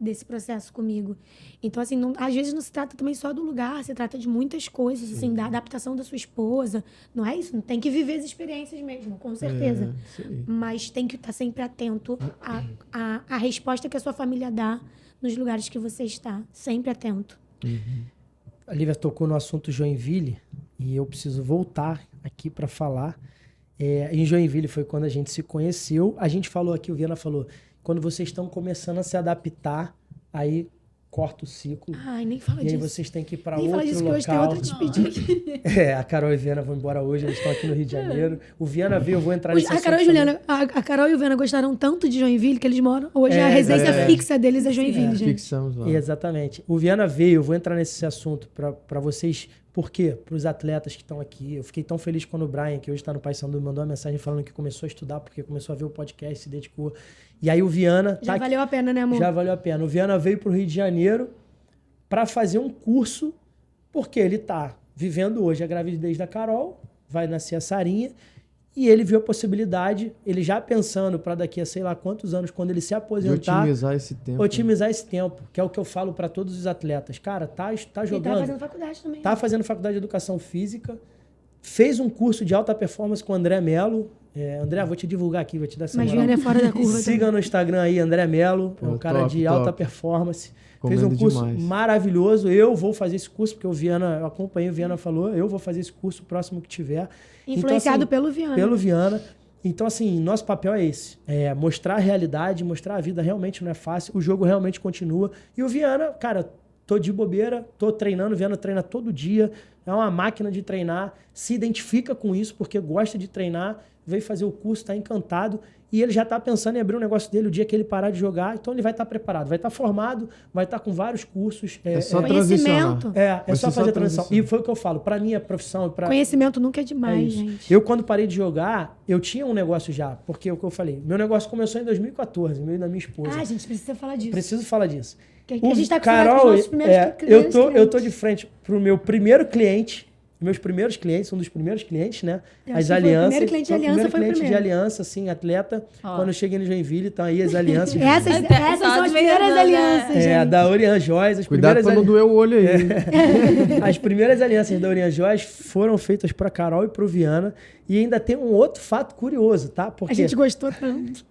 desse processo comigo. Então, assim, às vezes não se trata também só do lugar, se trata de muitas coisas, assim, da adaptação da sua esposa. Não é isso? Tem que viver as experiências mesmo, com certeza. Isso aí. Mas tem que estar sempre atento à resposta que a sua família dá nos lugares que você está. Sempre atento. A Lívia tocou no assunto Joinville e eu preciso voltar aqui para falar. Em Joinville foi quando a gente se conheceu. A gente falou aqui, o Viana falou, quando vocês estão começando a se adaptar, aí corta o ciclo. Ai, nem fala E aí disso. vocês têm que ir para Nem outro fala disso, local. que hoje tem outra despedida. A Carol e a Viana vão embora hoje, eles estão aqui no Rio de Janeiro. O Viana veio, eu vou entrar nesse A Carol, e assunto Juliana, a Carol e o Viana gostaram tanto de Joinville que eles moram. Hoje a residência fixa deles é Joinville, gente. Fixamos lá. Exatamente. O Viana veio, eu vou entrar nesse assunto para vocês. Por quê? Para os atletas que estão aqui. Eu fiquei tão feliz quando o Brian, que hoje está no Paysandu, mandou uma mensagem falando que começou a estudar porque começou a ver o podcast, se dedicou. E aí o Viana... Já valeu a pena, né, amor? Já valeu a pena. O Viana veio para o Rio de Janeiro para fazer um curso, porque ele está vivendo hoje a gravidez da Carol, vai nascer a Sarinha, e ele viu a possibilidade, ele já pensando para daqui a sei lá quantos anos, quando ele se De aposentar, otimizar esse tempo. otimizar esse tempo, que é o que eu falo para todos os atletas. Cara, tá E jogando, tá fazendo faculdade também. tá fazendo faculdade de educação física, fez um curso de alta performance com o André Melo. André, vou te divulgar aqui, vou te dar essa Mas moral. Viana é fora da curva. Siga no Instagram aí, André Melo, é um Pô, cara top, de alta top. performance. Comendo Fez um curso demais. maravilhoso. Eu vou fazer esse curso, porque eu acompanhei o Viana falou, eu vou fazer esse curso próximo que tiver. Influenciado Então, assim, pelo Viana. Pelo Viana. Então, assim, nosso papel é esse. É mostrar a realidade, mostrar a vida realmente não é fácil. O jogo realmente continua. E o Viana, cara, tô de bobeira, tô treinando. O Viana treina todo dia. É uma máquina de treinar. Se identifica com isso, porque gosta de treinar. Veio fazer o curso, tá encantado. E ele já tá pensando em abrir um negócio dele o dia que ele parar de jogar. Então, ele vai estar preparado. Vai estar formado, vai estar com vários cursos. É só transicionar. Conhecimento. É Vai só ser fazer a só transição. transição. E foi o que eu falo. Pra minha profissão... Pra, Conhecimento nunca é é demais, isso. gente. Eu, quando parei de jogar, eu tinha um negócio já. Porque é o que eu falei. Meu negócio começou em 2014, meu e da minha esposa. Ah, gente, precisa falar disso. Preciso falar disso. Que a gente tá acostumado Carol, com os nossos primeiros clientes. eu tô de frente pro meu primeiro cliente. Meus primeiros clientes, um dos primeiros clientes, né? Eu acho As que foi o alianças. primeiro cliente de aliança, primeiro foi o cliente de primeiro. aliança, assim, atleta. Ó. Quando eu cheguei no Joinville, estão aí as alianças. Essas são as primeiras alianças, É, gente. da Orian Joias. As Cuidado primeiras pra não doer o olho aí. As primeiras alianças da Orian Joias foram feitas para Carol e para o Viana. E ainda tem um outro fato curioso, tá? Porque A gente gostou tanto.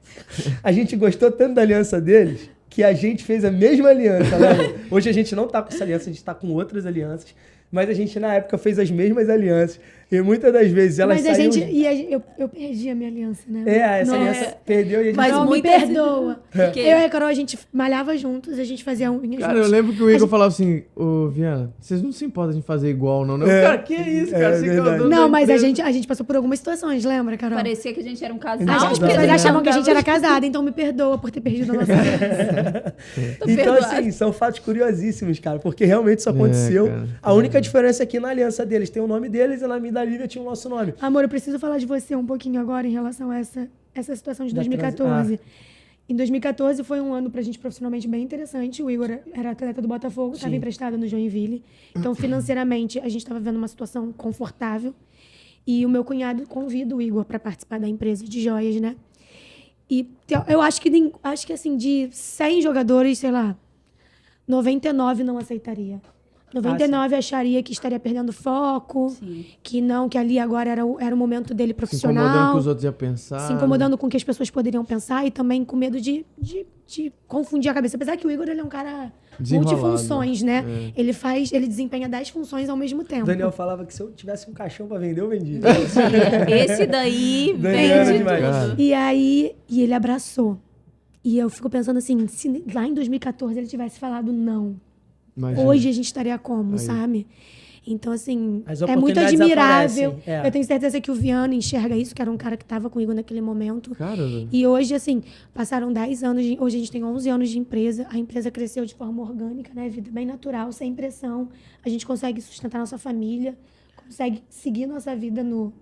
a gente gostou tanto da aliança deles que a gente fez a mesma aliança, né? Hoje a gente não tá com essa aliança, a gente tá com outras alianças. Mas a gente, na época, fez as mesmas alianças. E muitas das vezes elas Mas a saíam... gente. Eu perdi a minha aliança, né? Essa Nossa. aliança perdeu e a gente... Mas Carol, me muitas- perdoa. Porque- Eu e a Carol, a gente malhava juntos, a gente fazia unhas Cara, eu juntos. lembro que o Igor falava assim, ô Viana, vocês não se importam de fazer igual, não, né? Cara, que isso, cara? Você que é o verdade. dono Não, da mas empresa. a gente passou por algumas situações, lembra, Carol? Parecia que a gente era um casal. Não, As não, pessoas não. achavam que a gente era casada, então me perdoa por ter perdido a nossa aliança. Então, perdoado. assim, são fatos curiosíssimos, cara. Porque realmente isso aconteceu. cara. A única diferença é que na aliança deles tem o nome deles e na minha da Lívia tinha o nosso nome. Amor, eu preciso falar de você um pouquinho agora em relação a essa situação de Da 2014. Em 2014 foi um ano pra gente profissionalmente bem interessante. O Igor era atleta do Botafogo, estava emprestado no Joinville. Então, financeiramente, a gente estava vivendo uma situação confortável. E o meu cunhado convida o Igor para participar da empresa de joias, né? E eu acho que assim, de 100 jogadores, sei lá, 99 não aceitaria. 99 acharia que estaria perdendo foco, Sim. que não, que ali agora era o momento dele Se incomodando profissional. com os outros iam pensar. Se incomodando com o que as pessoas poderiam pensar e também com medo de confundir a cabeça. Apesar que o Igor ele é um cara Desenrolado. multifunções, né? Ele desempenha 10 funções ao mesmo tempo. O Daniel falava que se eu tivesse um caixão pra vender, eu vendia. Esse daí Daniel vende demais. tudo. E aí, ele abraçou. E eu fico pensando assim, se lá em 2014 ele tivesse falado não, Imagina. hoje a gente estaria como, Aí. sabe? Então, assim, As é muito oportunidades admirável. aparecem, é. Eu tenho certeza que o Viana enxerga isso, que era um cara que estava comigo naquele momento. Cara, E hoje, assim, passaram 10 anos, hoje a gente tem 11 anos de empresa, a empresa cresceu de forma orgânica, né? Vida bem natural, sem pressão. A gente consegue sustentar nossa família, consegue seguir nossa vida no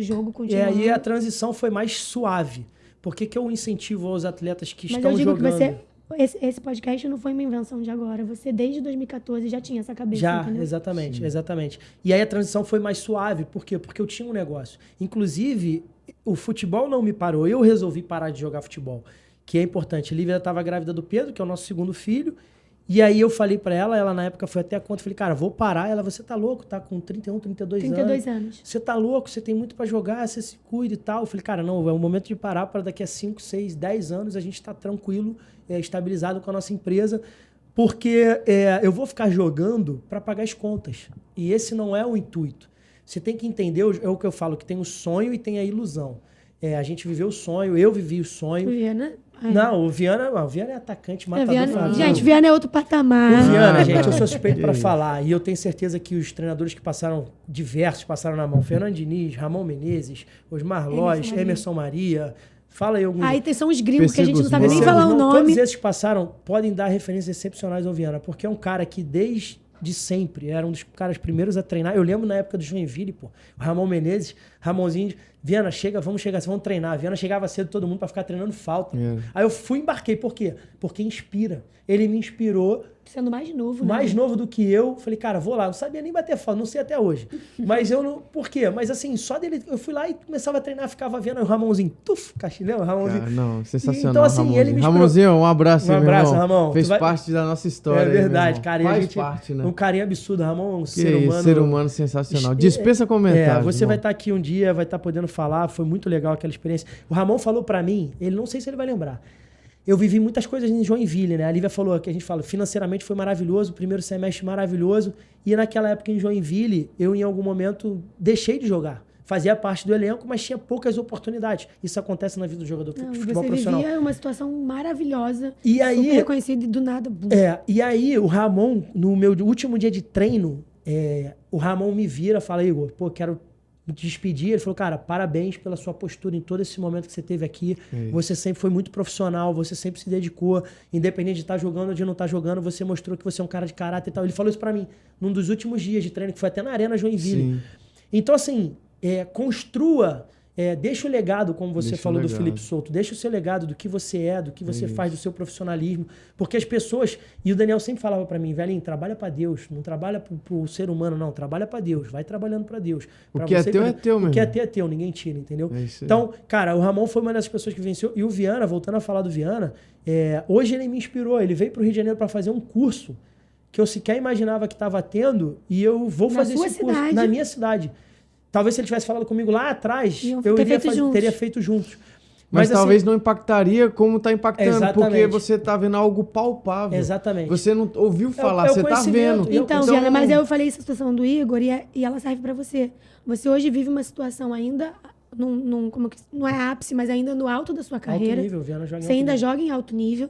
jogo, E continuando. aí a transição foi mais suave. Por que eu incentivo aos atletas que Mas estão eu digo jogando? que esse podcast não foi uma invenção de agora. Você, desde 2014, já tinha essa cabeça, Já, entendeu? exatamente. E aí a transição foi mais suave. Por quê? Porque eu tinha um negócio. Inclusive, o futebol não me parou. Eu resolvi parar de jogar futebol, que é importante. Lívia estava grávida do Pedro, que é o nosso segundo filho. E aí eu falei pra ela na época foi até a conta, falei, cara, vou parar. Ela, você tá louco, tá com 31, 32 anos. 32 anos. Você tá louco, você tem muito pra jogar, você se cuida e tal. Eu falei, cara, não, é o momento de parar para daqui a 5, 6, 10 anos a gente tá tranquilo, estabilizado com a nossa empresa, porque eu vou ficar jogando para pagar as contas. E esse não é o intuito. Você tem que entender, é o que eu falo, que tem o sonho e tem a ilusão. A gente viveu o sonho, eu vivi o sonho. Viana? Não, o Viana é atacante, matador. Viana, gente, Viana é outro patamar. O Viana, gente, eu sou suspeito para falar. E eu tenho certeza que os treinadores que passaram na mão. Fernando Diniz, Ramon Menezes, Osmar Lois, Emerson Maria. Fala aí alguns. Aí são os gringos que a gente não sabe nem falar o nome. Todos esses que passaram podem dar referências excepcionais ao Viana, porque é um cara que desde sempre era um dos caras primeiros a treinar. Eu lembro na época do Joinville, pô, o Ramon Menezes, Ramonzinho, Viana, vamos treinar. Viana chegava cedo todo mundo para ficar treinando falta. Aí eu embarquei. Por quê? Porque inspira. Ele me inspirou. Sendo mais novo, né? Mais novo do que eu. Falei, cara, vou lá. Não sabia nem bater falta, não sei até hoje. Mas eu não... Por quê? Mas assim, só dele... Eu fui lá e começava a treinar, ficava vendo o Ramonzinho. Castilhão, Ramonzinho. Cara, não, sensacional. Então, assim, Ramonzinho. ele me inspirou. Ramonzinho, um abraço, Um abraço, meu irmão. Ramon. Fez parte da nossa história. É verdade, aí, cara. Faz gente, parte, né? Um carinho absurdo. Ramon é um Que ser isso, humano... ser humano sensacional. Dispensa comentários. Você irmão. vai estar aqui um dia, vai estar podendo falar. Foi muito legal aquela experiência. O Ramon falou pra mim, ele não sei se ele vai lembrar. Eu vivi muitas coisas em Joinville, né? A Lívia falou, que a gente fala, financeiramente foi maravilhoso, primeiro semestre maravilhoso. E naquela época em Joinville, eu em algum momento deixei de jogar. Fazia parte do elenco, mas tinha poucas oportunidades. Isso acontece na vida do jogador de futebol profissional. Você vivia uma situação maravilhosa, e aí, super reconhecido e do nada... Bum. E aí o Ramon, no meu último dia de treino, o Ramon me vira e fala, Igor, pô, quero te despedir. Ele falou, cara, parabéns pela sua postura em todo esse momento que você teve aqui. Você sempre foi muito profissional, você sempre se dedicou, independente de estar jogando ou de não estar jogando, você mostrou que você é um cara de caráter e tal. Ele falou isso pra mim num dos últimos dias de treino, que foi até na Arena Joinville. Sim. Então, assim, construa, deixa o legado, como você falou do Felipe Souto, deixa o seu legado do que você do que você faz, do seu profissionalismo, porque as pessoas, e o Daniel sempre falava pra mim, velhinho, trabalha pra Deus, não trabalha pro ser humano, não, trabalha pra Deus, vai trabalhando pra Deus. O que é teu é teu, mesmo. O que é teu é teu, ninguém tira, entendeu? Então, cara, o Ramon foi uma dessas pessoas que venceu, e o Viana, voltando a falar do Viana, hoje ele me inspirou, ele veio pro Rio de Janeiro pra fazer um curso que eu sequer imaginava que estava tendo, e eu vou fazer esse curso na minha cidade. Talvez se ele tivesse falado comigo lá atrás, teria feito juntos. Mas talvez não impactaria como está impactando, exatamente. Porque você está vendo algo palpável. Exatamente. Você não ouviu falar, você está vendo. Então, Viana, mas eu falei essa situação do Igor e ela serve para você. Você hoje vive uma situação ainda, não é ápice, mas ainda no alto da sua carreira. Alto nível, Viana joga você ainda joga em alto nível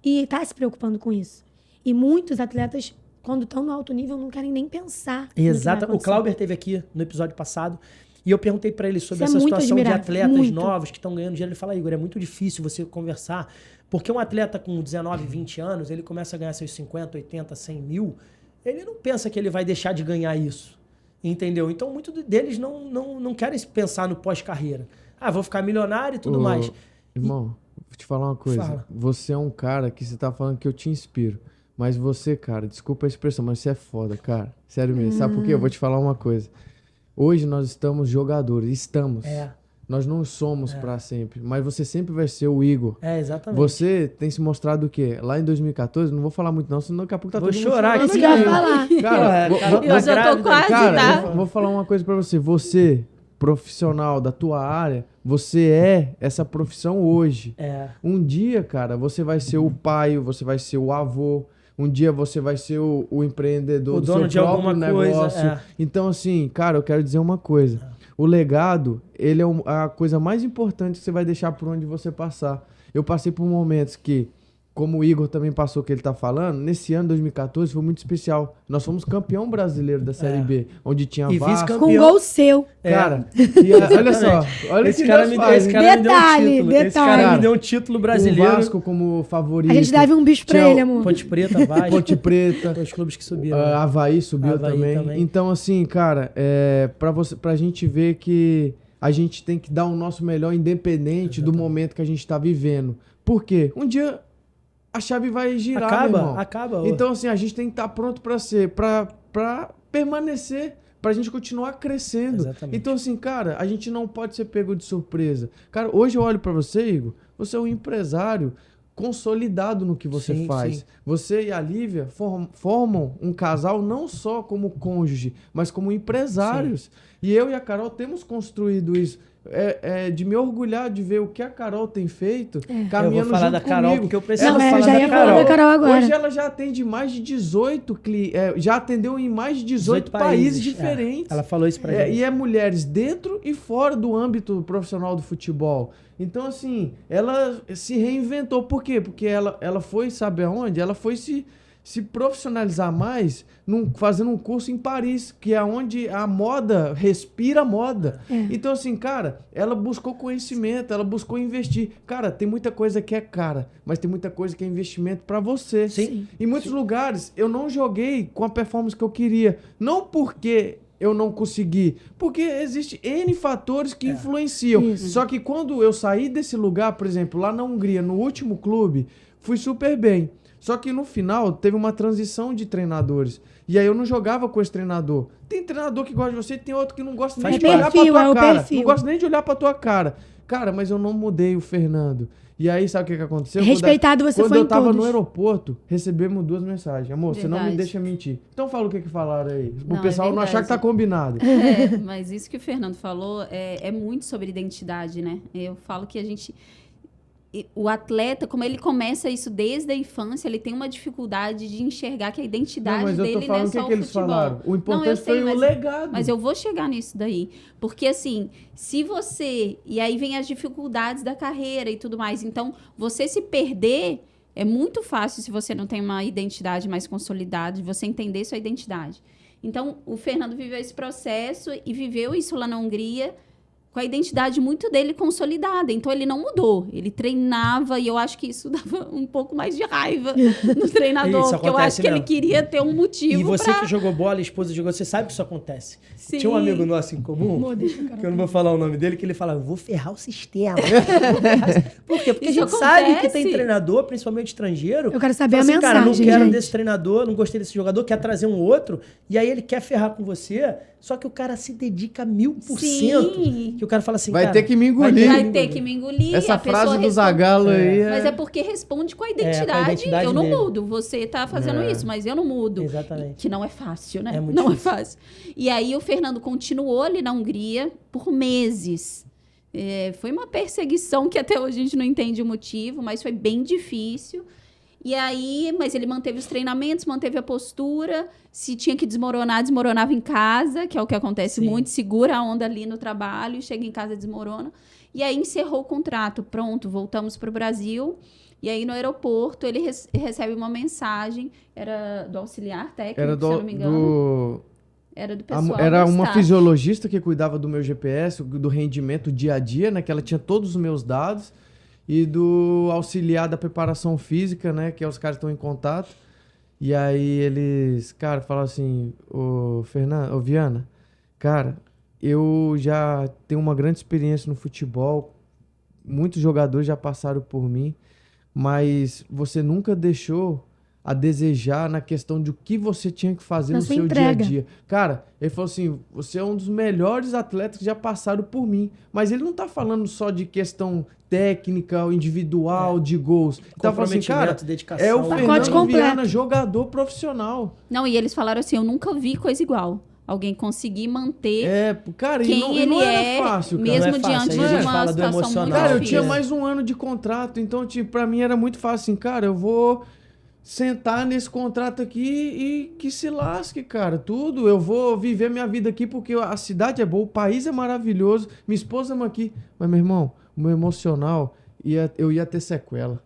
e está se preocupando com isso. E muitos atletas, quando estão no alto nível, não querem nem pensar. Exato. O Clauber esteve aqui no episódio passado e eu perguntei para ele sobre essa situação de atletas novos que estão ganhando dinheiro. Ele fala, Igor, é muito difícil você conversar, porque um atleta com 19, 20 anos, ele começa a ganhar seus 50, 80, 100 mil, ele não pensa que ele vai deixar de ganhar isso, entendeu? Então, muitos deles não querem pensar no pós-carreira. Vou ficar milionário e tudo mais. Irmão, vou te falar uma coisa. Fala. Você é um cara que você tá falando que eu te inspiro. Mas você, cara, desculpa a expressão, mas você é foda, cara. Sério mesmo. Sabe por quê? Eu vou te falar uma coisa. Hoje nós estamos jogadores. Estamos. Nós não somos pra sempre. Mas você sempre vai ser o Igor. Exatamente. Você tem se mostrado o quê? Lá em 2014, não vou falar muito não, senão daqui a pouco tá vou todo chorar mundo chorando. Isso que eu ia falar. Cara, eu já tô quase, tá? Vou falar uma coisa pra você. Você, profissional da tua área, você é essa profissão hoje. Um dia, cara, você vai ser o pai, você vai ser o avô, Um dia você vai ser o empreendedor O do dono seu de próprio alguma coisa, negócio. Então, assim, cara, eu quero dizer uma coisa. O legado, ele é a coisa mais importante que você vai deixar por onde você passar. Eu passei por momentos que, como o Igor também passou, que ele tá falando, nesse ano, 2014, foi muito especial. Nós fomos campeão brasileiro da Série B, onde tinha E Vasco. vice-campeão. Com gol seu. Cara, e olha só, olha Esse que cara, Deus me, faz, esse hein? cara me deu um Detalhe, título. Esse cara detalhe. me deu um título O brasileiro. Vasco como favorito. A gente deve um bicho pra Tinha ele, amor. Ponte Preta, Vasco. Ponte Preta. Os clubes que subiram. né? Havaí subiu Havaí também. Então, assim, cara, pra gente ver que a gente tem que dar o nosso melhor independente do momento que a gente tá vivendo. Por quê? Um dia a chave vai girar, meu irmão. Acaba. Então, assim, a gente tem que estar pronto pra permanecer, pra gente continuar crescendo. Exatamente. Então, assim, cara, a gente não pode ser pego de surpresa. Cara, hoje eu olho pra você, Igor, você é um empresário consolidado no que você Sim, faz. sim. Você e a Lívia formam um casal não só como cônjuge, mas como empresários. E eu e a Carol temos construído isso. De me orgulhar de ver o que a Carol tem feito, caminhando Eu vou falar junto da Carol, comigo. porque eu preciso Não, falar eu já da ia falar Carol. da Carol agora. Hoje ela já atende mais de 18 já atendeu em mais de 18 países diferentes. Ela falou isso pra gente. E é mulheres dentro e fora do âmbito profissional do futebol. Então, assim, ela se reinventou. Por quê? Porque ela foi, sabe aonde? Ela foi se profissionalizar mais fazendo um curso em Paris, que é onde a moda respira moda. Então, assim, cara, ela buscou conhecimento, ela buscou investir. Cara, tem muita coisa que é cara, mas tem muita coisa que é investimento pra você. Sim. Em muitos lugares, eu não joguei com a performance que eu queria. Não porque eu não consegui, porque existe N fatores que influenciam. Isso. Só que quando eu saí desse lugar, por exemplo, lá na Hungria, no último clube, fui super bem. Só que no final teve uma transição de treinadores. E aí eu não jogava com esse treinador. Tem treinador que gosta de você, tem outro que não gosta nem Faz de olhar pra perfil, tua é o cara. perfil. Não gosta nem de olhar pra tua cara. Cara, mas eu não mudei o Fernando. E aí, sabe o que aconteceu? Respeitado você Quando foi eu em tava todos. no aeroporto, recebemos 2 mensagens. Amor, você não me Verdade. deixa mentir. Então fala o que falaram aí. O Não, pessoal é não achar que tá verdade. combinado. Mas isso que o Fernando falou é muito sobre identidade, né? Eu falo que o atleta, como ele começa isso desde a infância, ele tem uma dificuldade de enxergar que a identidade Não, mas eu dele tô não é falando o só que o eles futebol. falaram. O Não, importante eu sei, foi o legado. Mas eu vou chegar nisso daí. Porque, assim, se você... E aí vem as dificuldades da carreira e tudo mais. Então, você se perder é muito fácil se você não tem uma identidade mais consolidada, de você entender sua identidade. Então, o Fernando viveu esse processo e viveu isso lá na Hungria com a identidade muito dele consolidada. Então, ele não mudou. Ele treinava e eu acho que isso dava um pouco mais de raiva no treinador. Isso Porque eu acontece acho que ele mesmo. queria ter um motivo E você pra... que jogou bola, a esposa jogou, você sabe que isso acontece. Sim. Tinha um amigo nosso em comum, Amor, deixa o cara que eu não vou falar o nome dele, que ele fala, vou ferrar o sistema. Por quê? Porque Isso a gente sabe que tem acontece. treinador, principalmente estrangeiro. Eu quero saber fala a assim, cara, não mensagem, quero gente. desse treinador, não gostei desse jogador, quer trazer um outro, e aí ele quer ferrar com você, só que o cara se dedica 1000%. Sim. Que o cara fala assim, Vai cara, ter que me engolir. Vai ter que me engolir. Essa a pessoa frase do responde- Zagallo aí Mas é porque responde com a com a identidade. identidade Eu não dele. mudo. Você tá fazendo isso, mas eu não mudo. Exatamente. Que não é fácil, né? É muito não difícil. é fácil. E aí o Fernando continuou ali na Hungria por meses. Foi uma perseguição que até hoje a gente não entende o motivo, mas foi bem difícil. E aí, mas ele manteve os treinamentos, manteve a postura. Se tinha que desmoronar, desmoronava em casa, que é o que acontece Sim. muito. Segura a onda ali no trabalho, chega em casa e desmorona. E aí encerrou o contrato. Pronto, voltamos para o Brasil. E aí no aeroporto ele recebe uma mensagem. Era do auxiliar técnico, Era se eu não me engano. do... Era do pessoal Era do uma staff. fisiologista que cuidava do meu GPS, do rendimento dia a dia, né? Que ela tinha todos os meus dados. E do auxiliar da preparação física, né? Que é os caras que estão em contato. E aí eles, cara, falaram assim, ô Viana, cara, eu já tenho uma grande experiência no futebol. Muitos jogadores já passaram por mim. Mas você nunca deixou a desejar na questão de o que você tinha que fazer Na no sua seu entrega. dia a dia. Cara, ele falou assim, você é um dos melhores atletas que já passaram por mim. Mas ele não tá falando só de questão técnica, individual, de gols. Ele tá falando assim, cara, dedicação. é o Pacote Fernando completo. Viana, jogador profissional. Não, e eles falaram assim, eu nunca vi coisa igual. Alguém conseguir manter Cara, e quem não, e ele não era é, fácil, cara. mesmo Não é fácil, diante aí a de gente uma fala do situação muito emocional. Cara, eu difícil. tinha mais um ano de contrato, então, tipo, pra mim era muito fácil, assim, cara, eu vou... sentar nesse contrato aqui e que se lasque, cara, tudo. Eu vou viver minha vida aqui porque a cidade é boa, o país é maravilhoso, minha esposa ama aqui. Mas, meu irmão, o meu emocional, eu ia ter sequela.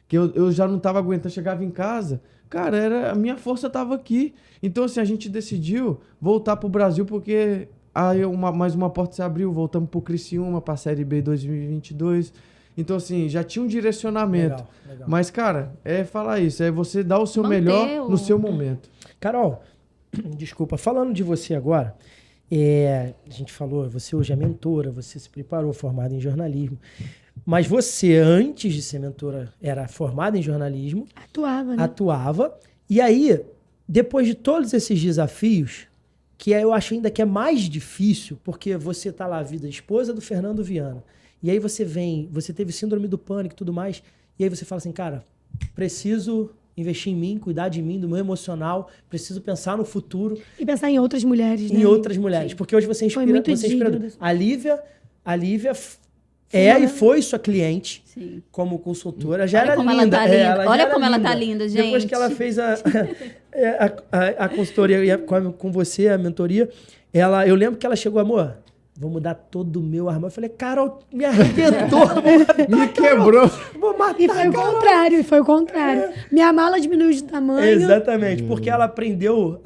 Que eu já não tava aguentando, chegava em casa, cara, a minha força tava aqui. Então, assim, a gente decidiu voltar pro Brasil porque aí mais uma porta se abriu, voltamos pro Criciúma, pra Série B 2022. Então, assim, já tinha um direcionamento. Legal. Mas, cara, é falar isso, é você dar o seu melhor no seu momento. Carol, desculpa, falando de você agora, a gente falou, você hoje é mentora, você se preparou, formada em jornalismo, mas você, antes de ser mentora, era formada em jornalismo. Atuava, né? Atuava. E aí, depois de todos esses desafios, que eu acho ainda que é mais difícil, porque você tá lá, a vida esposa do Fernando Viana, e aí você teve síndrome do pânico e tudo mais, e aí você fala assim, cara, preciso investir em mim, cuidar de mim, do meu emocional, preciso pensar no futuro. E pensar em outras mulheres, né? Em outras mulheres, porque hoje você é inspirador. A Lívia e foi sua cliente. Sim. Como consultora. Já Olha era como linda. ela tá linda. Olha como ela tá linda, gente. Depois que ela fez a consultoria com você, a mentoria, eu lembro que ela chegou, amor, vou mudar todo o meu armário. Eu falei, Carol, me arrebentou. Me quebrou. Vou matar. E foi o contrário. Minha mala diminuiu de tamanho. Exatamente, porque ela aprendeu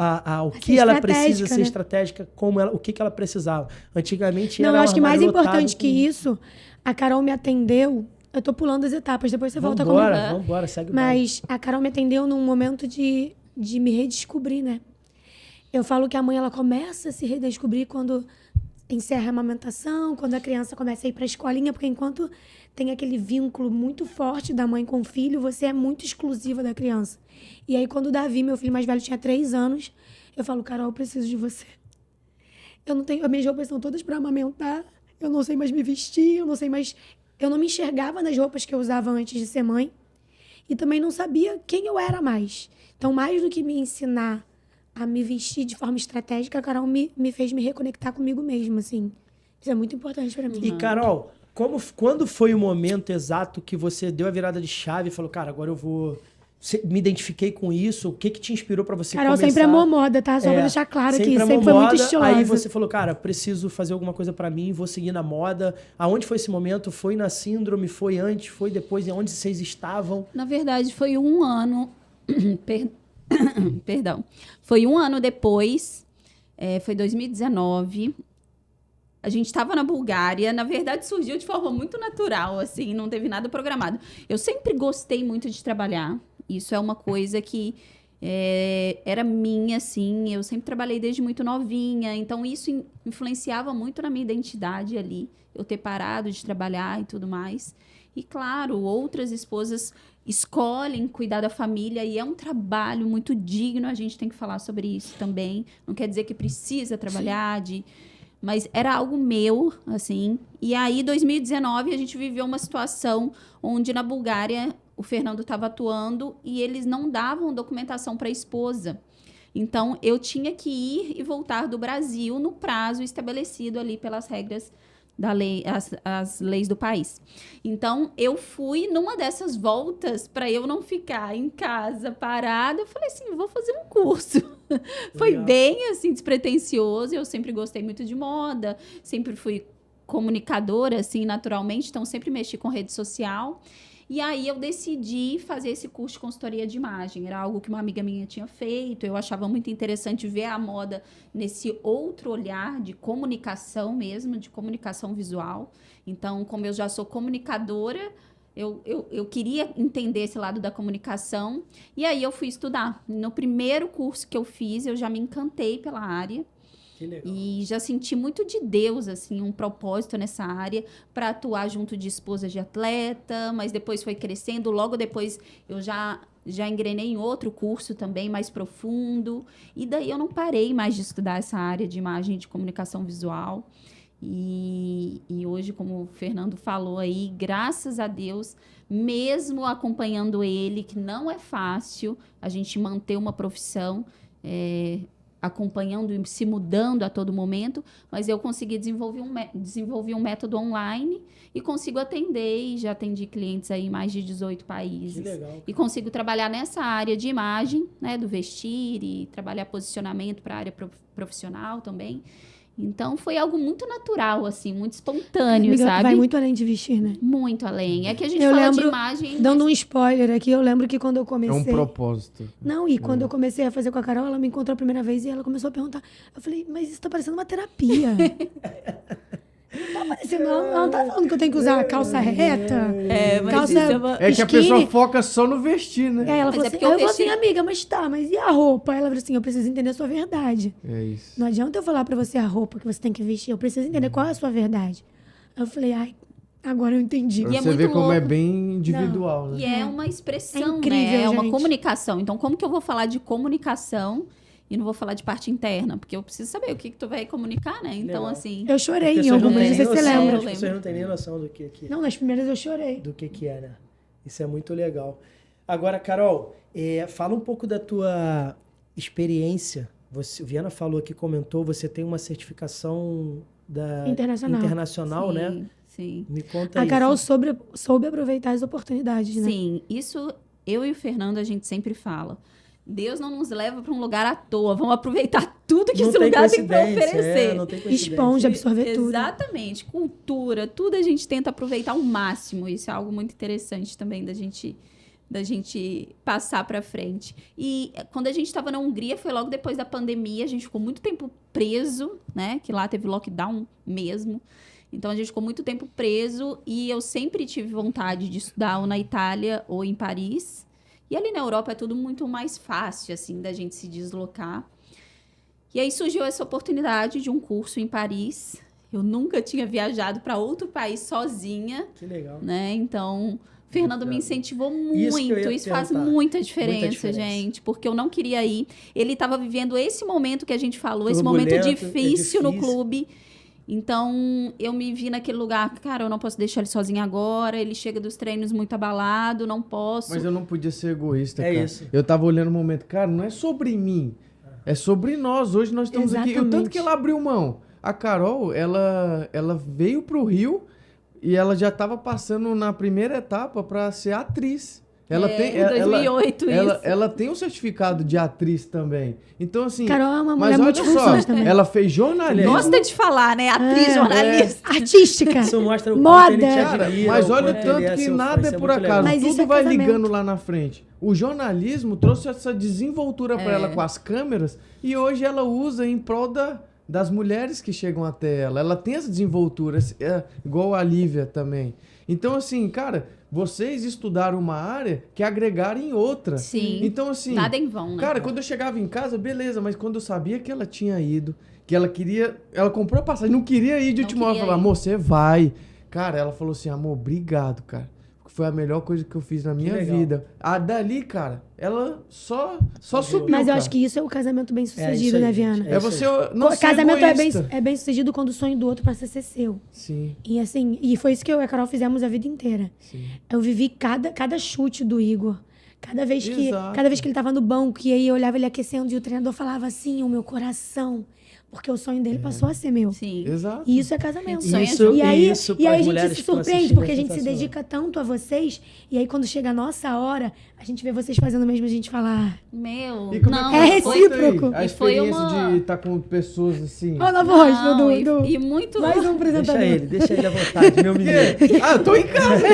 o que ela precisa ser, né? Estratégica, o que ela precisava. Antigamente Não, era eu acho que mais importante que com... isso, a Carol me atendeu. Eu tô pulando as etapas, depois você volta comigo. Vambora, segue o Mas a Carol me atendeu num momento de me redescobrir, né? Eu falo que a mãe, ela começa a se redescobrir quando encerra a amamentação, quando a criança começa a ir pra escolinha, porque enquanto tem aquele vínculo muito forte da mãe com o filho, você é muito exclusiva da criança. E aí, quando o Davi, meu filho mais velho, tinha 3 anos, eu falo, Carol, eu preciso de você. Eu não tenho... As minhas roupas são todas pra amamentar, eu não sei mais me vestir, eu não me enxergava nas roupas que eu usava antes de ser mãe. E também não sabia quem eu era mais. Então, mais do que me ensinar a me vestir de forma estratégica, a Carol me fez me reconectar comigo mesma, assim. Isso é muito importante pra mim. E, Carol, quando foi o momento exato que você deu a virada de chave e falou, cara, agora eu vou... Me identifiquei com isso, o que te inspirou pra você Carol começar? sempre amou moda, tá? Só pra deixar claro que sempre foi muito estilosa. Aí você falou, cara, preciso fazer alguma coisa pra mim, vou seguir na moda. Aonde foi esse momento? Foi na síndrome? Foi antes? Foi depois? E onde vocês estavam? Na verdade, foi um ano... Perdão. Foi um ano depois, foi 2019. A gente estava na Bulgária. Na verdade, surgiu de forma muito natural, assim, não teve nada programado. Eu sempre gostei muito de trabalhar. Isso é uma coisa que era minha, assim. Eu sempre trabalhei desde muito novinha. Então, isso influenciava muito na minha identidade ali. Eu ter parado de trabalhar e tudo mais. E, claro, outras esposas escolhem cuidar da família e é um trabalho muito digno. A gente tem que falar sobre isso também. Não quer dizer que precisa trabalhar, mas era algo meu, assim. E aí, em 2019, a gente viveu uma situação onde na Bulgária o Fernando estava atuando e eles não davam documentação para a esposa. Então, eu tinha que ir e voltar do Brasil no prazo estabelecido ali pelas regras da lei, as leis do país. Então, eu fui numa dessas voltas para eu não ficar em casa parada. Eu falei assim, vou fazer um curso. Foi bem, assim, despretensioso. Eu sempre gostei muito de moda, sempre fui comunicadora, assim, naturalmente. Então, sempre mexi com rede social. E aí, eu decidi fazer esse curso de consultoria de imagem. Era algo que uma amiga minha tinha feito. Eu achava muito interessante ver a moda nesse outro olhar de comunicação mesmo, de comunicação visual. Então, como eu já sou comunicadora, eu queria entender esse lado da comunicação. E aí, eu fui estudar. No primeiro curso que eu fiz, eu já me encantei pela área. Que legal. E já senti muito de Deus, assim, um propósito nessa área para atuar junto de esposas de atleta, mas depois foi crescendo. Logo depois eu já engrenei em outro curso também, mais profundo. E daí eu não parei mais de estudar essa área de imagem e de comunicação visual. E hoje, como o Fernando falou aí, graças a Deus, mesmo acompanhando ele, que não é fácil a gente manter uma profissão, acompanhando e se mudando a todo momento, mas eu consegui desenvolver um método online e consigo atender, e já atendi clientes aí em mais de 18 países. Que legal. E consigo trabalhar nessa área de imagem, né, do vestir e trabalhar posicionamento para a área profissional também. Então, foi algo muito natural, assim, muito espontâneo, Amiga, sabe? vai muito além de vestir, né? Muito além. É que a gente Eu fala lembro, de imagem... dando um spoiler aqui, eu lembro que quando eu É comecei... um propósito. Não, e quando eu comecei a fazer com a Carol, ela me encontrou a primeira vez e ela começou a perguntar. Eu falei, mas isso tá parecendo uma terapia. Não tá parecendo, ela não tá falando que eu tenho que usar calça reta, mas calça isso é uma- É que a skinny. pessoa foca só no vestir, né? Aí ela Mas falou é assim, porque aí o eu falei assim, vestido- amiga, mas tá, mas e a roupa? Aí ela falou assim, eu preciso entender a sua verdade. É isso. Não adianta eu falar pra você a roupa que você tem que vestir, eu preciso entender qual é a sua verdade. Aí eu falei, ai, agora eu entendi. Pra E é você muito ver como é louco. bem individual, né? E é uma expressão, É incrível, né? É uma gente. comunicação. Então, como que eu vou falar de comunicação e não vou falar de parte interna? Porque eu preciso saber o que tu vai comunicar, né? Então, Legal. assim... Eu chorei As em pessoas não algumas, têm não sei se você noção, lembra. As pessoas não têm nem noção do que Não, nas primeiras eu chorei. é, né? Isso é muito legal. Agora, Carol, fala um pouco da tua experiência. O Viana falou aqui, comentou, você tem uma certificação internacional, sim, né? Sim. Me conta A isso. Carol soube aproveitar as oportunidades, né? Sim, isso eu e o Fernando, a gente sempre fala. Deus não nos leva para um lugar à toa. Vamos aproveitar tudo que Não esse tem lugar tem para coincidência, oferecer. não tem coincidência. Esponja, absorver tudo. Exatamente. Cultura, tudo a gente tenta aproveitar ao máximo. Isso é algo muito interessante também da gente passar para frente. E quando a gente estava na Hungria, foi logo depois da pandemia, a gente ficou muito tempo preso, né? Que lá teve lockdown mesmo. Então, a gente ficou muito tempo preso e eu sempre tive vontade de estudar ou na Itália ou em Paris. E ali na Europa é tudo muito mais fácil, assim, da gente se deslocar. E aí surgiu essa oportunidade de um curso em Paris. Eu nunca tinha viajado para outro país sozinha, Que legal. né? Então, o Fernando me incentivou Isso que eu muito. ia Isso faz perguntar. muita diferença, Muita diferença. gente. Porque eu não queria ir. Ele estava vivendo esse momento que a gente falou, esse momento Turbulento, difícil no difícil. clube. Então, eu me vi naquele lugar, cara, eu não posso deixar ele sozinho agora, ele chega dos treinos muito abalado, não posso. Mas eu não podia ser egoísta, É cara. isso. Eu tava olhando o momento, cara, não é sobre mim, é sobre nós. Hoje nós estamos aqui. O tanto Exatamente. que ela abriu mão. A Carol, ela veio pro Rio e ela já tava passando na primeira etapa pra ser atriz. Ela tem, em 2008 isso. ela tem um certificado de atriz também. Então, assim. Carol é uma mas mulher olha multifunções só, também. ela fez jornalismo. Gosta de falar, né? Atriz, jornalista. Artística. Isso mostra o Moda. quanto ele te Cara, admira, mas olha o quanto ele tanto é que seu fã, nada isso é por muito legal. acaso. Mas isso Tudo é vai casamento. ligando lá na frente. O jornalismo trouxe essa desenvoltura para ela com as câmeras e hoje ela usa em prol das mulheres que chegam até ela. Ela tem essa desenvoltura, igual a Lívia também. Então, assim, cara, vocês estudaram uma área que agregaram em outra. Sim. Então, assim... Nada em vão, né? Cara, quando eu chegava em casa, beleza, mas quando eu sabia que ela tinha ido, que ela queria... Ela comprou a passagem, não queria ir de Não última hora. Eu queria falei, ir. amor, você vai. Cara, ela falou assim, amor, obrigado, cara. Foi a melhor coisa que eu fiz na minha legal. vida. A dali, cara, ela só subiu, Mas eu cara. acho que isso é o casamento bem isso sucedido, aí, né, gente. Viana? É você não ser Casamento egoísta. é bem sucedido quando o sonho do outro passa a ser seu. Sim, E assim, e foi isso que eu e a Carol fizemos a vida inteira. sim. Eu vivi cada chute do Igor. Cada vez que Exato. ele tava no banco e aí eu olhava ele aquecendo e o treinador falava assim, o meu coração. Porque o sonho dele passou a ser meu. Sim. Exato. E isso é casamento. Sonho é Isso, E aí, isso e aí a pras gente mulheres se que estão surpreende, assistindo porque é a gente se sensacional. dedica tanto a vocês, e aí quando chega a nossa hora, a gente vê vocês fazendo o mesmo, a gente fala, ah, Meu, E como não. é que É foi recíproco. aí? A E foi experiência uma- de estar com pessoas assim. olha a voz Não, do e muito... mais um Deixa apresentador. deixa ele à vontade, meu menino. Ah, eu tô em casa.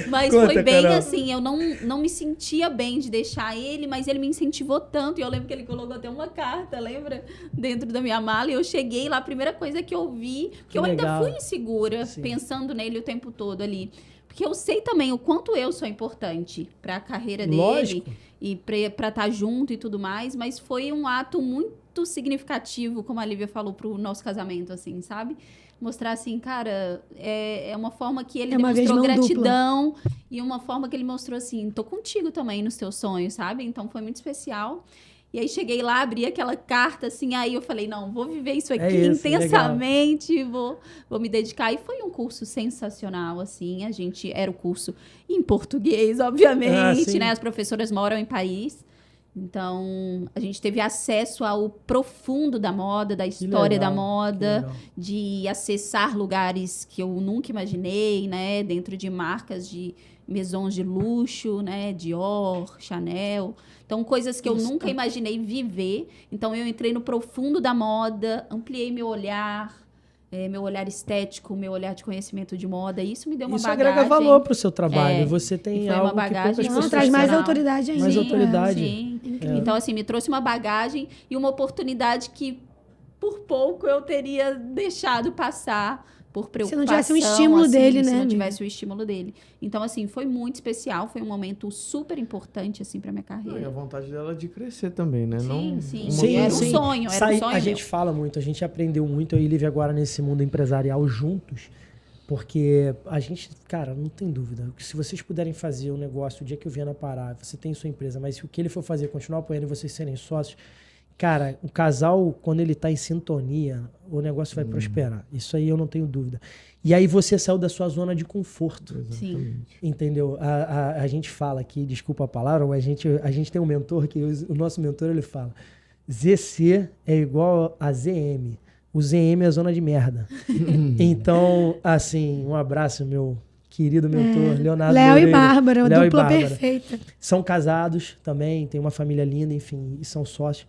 Mas Conta, foi bem Carol. assim, eu não me sentia bem de deixar ele, mas ele me incentivou tanto. E eu lembro que ele colocou até uma carta, lembra? Dentro da minha mala. E eu cheguei lá, a primeira coisa que eu vi, porque Que eu ainda legal. fui insegura, Sim. pensando nele o tempo todo ali. Porque eu sei também o quanto eu sou importante para a carreira dele Lógico. e para estar junto e tudo mais, mas foi um ato muito significativo, como a Lívia falou, pro nosso casamento, assim, sabe? Mostrar assim, cara, é uma forma que ele É uma demonstrou vez mão gratidão e uma forma que ele mostrou assim, tô contigo também nos teus sonhos, sabe? Então foi muito especial. E aí cheguei lá, abri aquela carta, assim, aí eu falei, não, vou viver isso aqui isso, intensamente, vou me dedicar. E foi um curso sensacional, assim, era o curso em português, Ah, obviamente, sim. né? As professoras moram em Paris. Então, a gente teve acesso ao profundo da moda, da história da moda, de acessar lugares que eu nunca imaginei, né? Dentro de marcas de maisons de luxo, né? Dior, Chanel. Então, coisas que eu nunca imaginei viver. Então, eu entrei no profundo da moda, ampliei meu olhar estético, meu olhar de conhecimento de moda. Isso me deu uma bagagem. Isso agrega valor pro seu trabalho. Você tem algo uma bagagem que poucas pessoas traz mais autoridade ainda. Mais autoridade. Sim. Então, assim, me trouxe uma bagagem e uma oportunidade que, por pouco, eu teria deixado passar por preocupação. Se não tivesse um estímulo dele, né? Se não tivesse o estímulo dele. Então, assim, foi muito especial. Foi um momento super importante, assim, pra minha carreira. E a vontade dela de crescer também, né? Sim. Era um sonho, A gente fala muito, a gente aprendeu muito, eu e Lívia agora nesse mundo empresarial juntos, porque a gente, cara, não tem dúvida, que se vocês puderem fazer o negócio, o dia que eu vier na parar, você tem sua empresa, mas se o que ele for fazer, continuar apoiando e vocês serem sócios, cara, o casal, quando ele tá em sintonia, o negócio vai prosperar. Isso aí eu não tenho dúvida. E aí você saiu da sua zona de conforto. Sim. Entendeu? A gente fala aqui, desculpa a palavra, mas a gente tem um mentor que o nosso mentor ele fala: ZC é igual a ZM. O ZM é a zona de merda. Então, assim, um abraço, meu querido mentor, Leonardo Léo Moreira. e Bárbara, Léo dupla e Bárbara. perfeita. São casados também, tem uma família linda, enfim, e são sócios.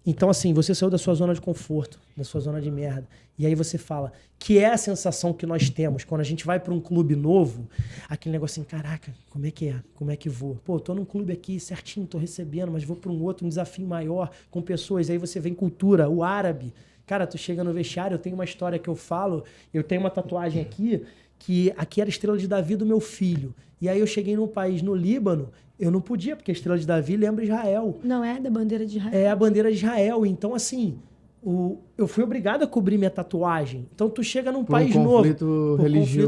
Então, assim, você saiu da sua zona de conforto, da sua zona de merda. E aí você fala que é a sensação que nós temos quando a gente vai para um clube novo, aquele negócio assim, caraca, como é que é? Como é que vou? Pô, tô num clube aqui certinho, tô recebendo, mas vou para um outro, um desafio maior, com pessoas. Aí você vem cultura, o árabe. Cara, tu chega no vestiário, eu tenho uma história que eu falo, eu tenho uma tatuagem aqui, que aqui era a estrela de Davi do meu filho. E aí eu cheguei num país, no Líbano, eu não podia, porque a estrela de Davi lembra Israel. Não é da bandeira de Israel. É a bandeira de Israel. Então, assim, eu fui obrigado a cobrir minha tatuagem. Então, tu chega num país novo. Conflito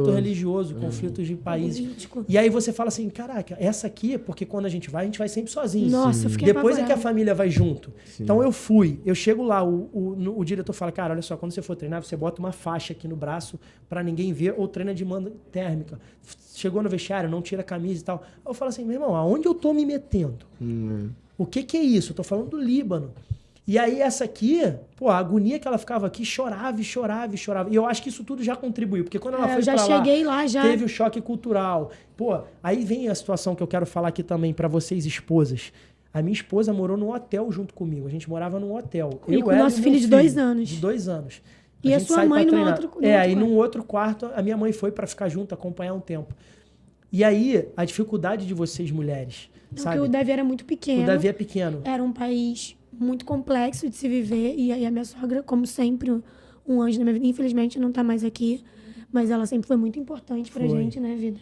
religioso, conflitos de países. Político. E aí você fala assim, caraca, essa aqui, porque quando a gente vai sempre sozinho. Nossa, eu fiquei Depois é apavorada. que a família vai junto. Sim. Então, eu chego lá, o diretor fala, cara, olha só, quando você for treinar, você bota uma faixa aqui no braço pra ninguém ver, ou treina de manda térmica. Chegou no vestiário, não tira a camisa e tal. Eu falo assim, meu irmão, aonde eu tô me metendo? O que é isso? Eu tô falando do Líbano. E aí essa aqui, pô, a agonia que ela ficava aqui, chorava e chorava e chorava. E eu acho que isso tudo já contribuiu, porque quando ela foi pra lá, eu já cheguei lá, já teve o choque cultural. Pô, aí vem a situação que eu quero falar aqui também pra vocês, esposas. A minha esposa morou num hotel junto comigo. A gente morava num hotel. E com o nosso filho de 2 anos. De 2 anos. E a sua mãe num outro quarto. Aí num outro quarto, a minha mãe foi pra ficar junto, acompanhar um tempo. E aí, a dificuldade de vocês, mulheres, sabe? Porque o Davi era muito pequeno. O Davi é pequeno. Era um país muito complexo de se viver. E aí a minha sogra, como sempre, um anjo na minha vida, infelizmente não tá mais aqui, mas ela sempre foi muito importante pra gente, né, vida?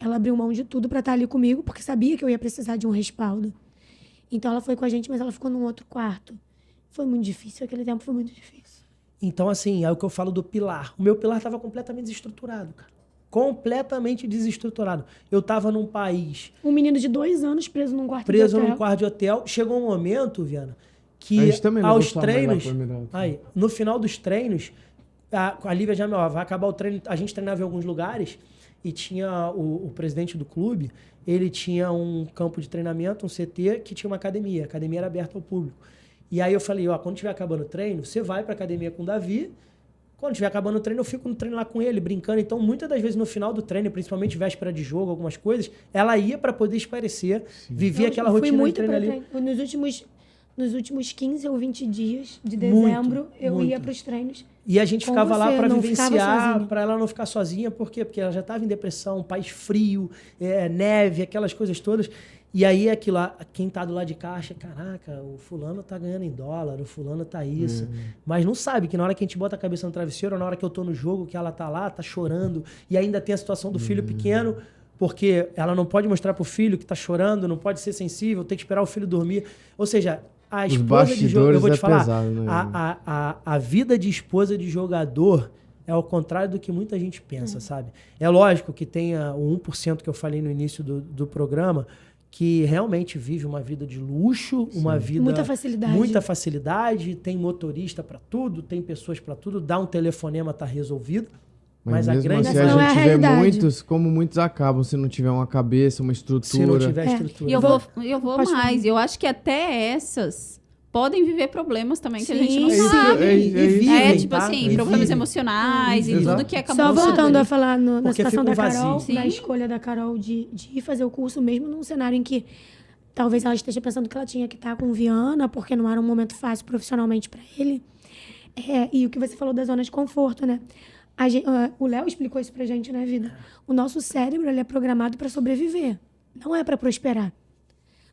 Ela abriu mão de tudo pra estar ali comigo, porque sabia que eu ia precisar de um respaldo. Então ela foi com a gente, mas ela ficou num outro quarto. Foi muito difícil, aquele tempo foi muito difícil. Então, assim, é o que eu falo do pilar. O meu pilar estava completamente desestruturado, cara. Completamente desestruturado. Eu estava num país... Um menino de 2 anos preso num quarto de hotel. Preso num quarto de hotel. Chegou um momento, Viana, que aos treinos... Aí, no final dos treinos, a Lívia já, vai acabar o treino, a gente treinava em alguns lugares e tinha o presidente do clube, ele tinha um campo de treinamento, um CT, que tinha uma academia. A academia era aberta ao público. E aí eu falei, quando estiver acabando o treino, você vai pra academia com o Davi. Quando estiver acabando o treino, eu fico no treino lá com ele, brincando. Então, muitas das vezes, no final do treino, principalmente véspera de jogo, algumas coisas, ela ia pra poder espairecer, viver aquela rotina de treino ali. Nos últimos 15 ou 20 dias de dezembro, eu ia pros treinos. E a gente ficava lá pra vivenciar, pra ela não ficar sozinha. Por quê? Porque ela já estava em depressão, país frio, neve, aquelas coisas todas. E aí, aquilo lá, quem tá do lado de cá acha, caraca, o fulano tá ganhando em dólar, o fulano tá isso. Mas não sabe que na hora que a gente bota a cabeça no travesseiro, ou na hora que eu tô no jogo, que ela tá lá, tá chorando, e ainda tem a situação do filho pequeno, porque ela não pode mostrar pro filho que tá chorando, não pode ser sensível, tem que esperar o filho dormir. Ou seja, a esposa de jogador, eu vou te falar, pesado, né? a vida de esposa de jogador é ao contrário do que muita gente pensa, sabe? É lógico que tem o 1% que eu falei no início do programa, que realmente vive uma vida de luxo, uma vida... Muita facilidade, tem motorista para tudo, tem pessoas para tudo, dá um telefonema, tá resolvido. Mas a mesmo grande assim, Essa não é a a gente vê realidade. muitos, como muitos acabam, se não tiver uma cabeça, uma estrutura. Se não tiver estrutura. E eu vou Pode mais. falar. Eu acho que até essas podem viver problemas também que a gente não Sim, sabe. é isso. E vivem, Tipo tá? assim, E problemas vivem. emocionais e Exato. tudo que Só acabou voltando a ali. falar na Porque situação fica um da vazio. Carol, Sim. na escolha da Carol de ir fazer o curso, mesmo num cenário em que talvez ela esteja pensando que ela tinha que estar com o Viana, porque não era um momento fácil profissionalmente para ele. E o que você falou da zona de conforto, né? O Léo explicou isso pra gente na vida. O nosso cérebro, ele é programado para sobreviver, não é para prosperar.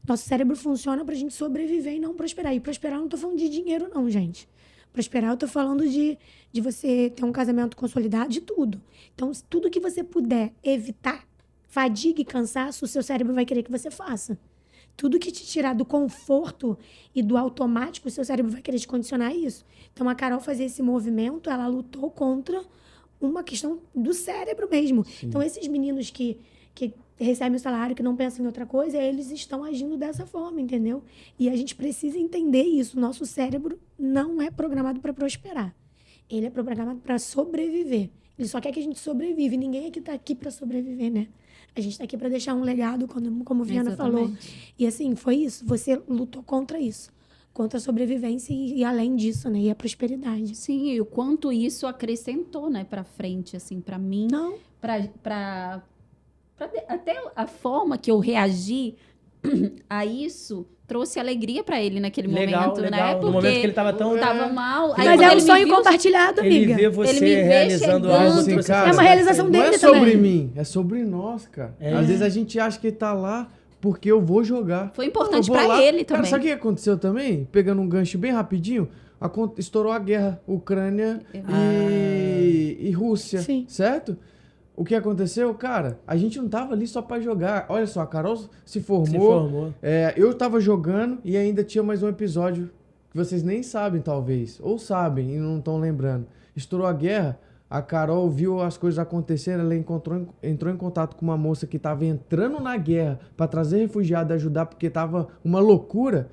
Nosso cérebro funciona pra gente sobreviver e não prosperar. E prosperar eu não tô falando de dinheiro, não, gente. Prosperar eu tô falando de você ter um casamento consolidado, de tudo. Então, tudo que você puder evitar fadiga e cansaço, o seu cérebro vai querer que você faça. Tudo que te tirar do conforto e do automático, o seu cérebro vai querer te condicionar a isso. Então, a Carol fazer esse movimento, ela lutou contra uma questão do cérebro mesmo. Sim. Então, esses meninos que recebem o salário, que não pensam em outra coisa, eles estão agindo dessa forma, entendeu? E a gente precisa entender isso. O nosso cérebro não é programado para prosperar. Ele é programado para sobreviver. Ele só quer que a gente sobrevive. Ninguém aqui está aqui para sobreviver, né? A gente está aqui para deixar um legado, como o Viana falou. E assim, foi isso. Você lutou contra isso. Contra a sobrevivência e além disso, né? E a prosperidade. Sim, e o quanto isso acrescentou, né, pra frente, assim, pra mim. Não. Até a forma que eu reagi a isso trouxe alegria pra ele naquele momento, né? Legal. Porque no momento que ele tava tão... tava mal. Aí, mas quando é um ele me sonho viu, compartilhado, amiga. Ele vê você Ele me vê realizando chegando. algo. Assim, trouxe cara, é uma realização Não dele é sobre também. mim, é sobre nós, cara. Às vezes a gente acha que tá lá porque eu vou jogar. Foi importante Eu vou pra lá. ele Cara, também. sabe o que aconteceu também? Pegando um gancho bem rapidinho, estourou a guerra Ucrânia e Rússia, Sim. certo? O que aconteceu? Cara, a gente não tava ali só pra jogar. Olha só, a Carol se formou. Eu tava jogando e ainda tinha mais um episódio que vocês nem sabem, talvez. Ou sabem e não estão lembrando. Estourou a guerra, a Carol viu as coisas acontecerem, ela entrou em contato com uma moça que tava entrando na guerra pra trazer refugiado e ajudar, porque tava uma loucura.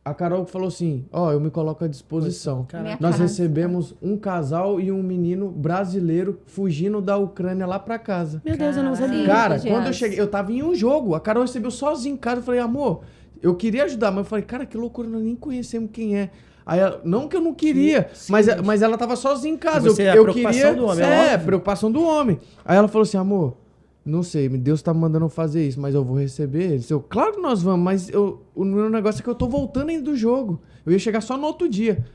A Carol falou assim, eu me coloco à disposição. Nós recebemos um casal e um menino brasileiro fugindo da Ucrânia lá pra casa. Meu Deus, eu não sabia. Cara, quando eu cheguei, eu tava em um jogo, a Carol recebeu sozinha em casa, eu falei, amor, eu queria ajudar, mas eu falei, cara, que loucura, nós nem conhecemos quem é. Aí ela, não que eu não queria, mas ela tava sozinha em casa. A preocupação do homem, preocupação do homem. Aí ela falou assim, amor, não sei, Deus tá me mandando eu fazer isso, mas eu vou receber eles. Claro que nós vamos, mas o meu negócio é que eu tô voltando ainda do jogo. Eu ia chegar só no outro dia.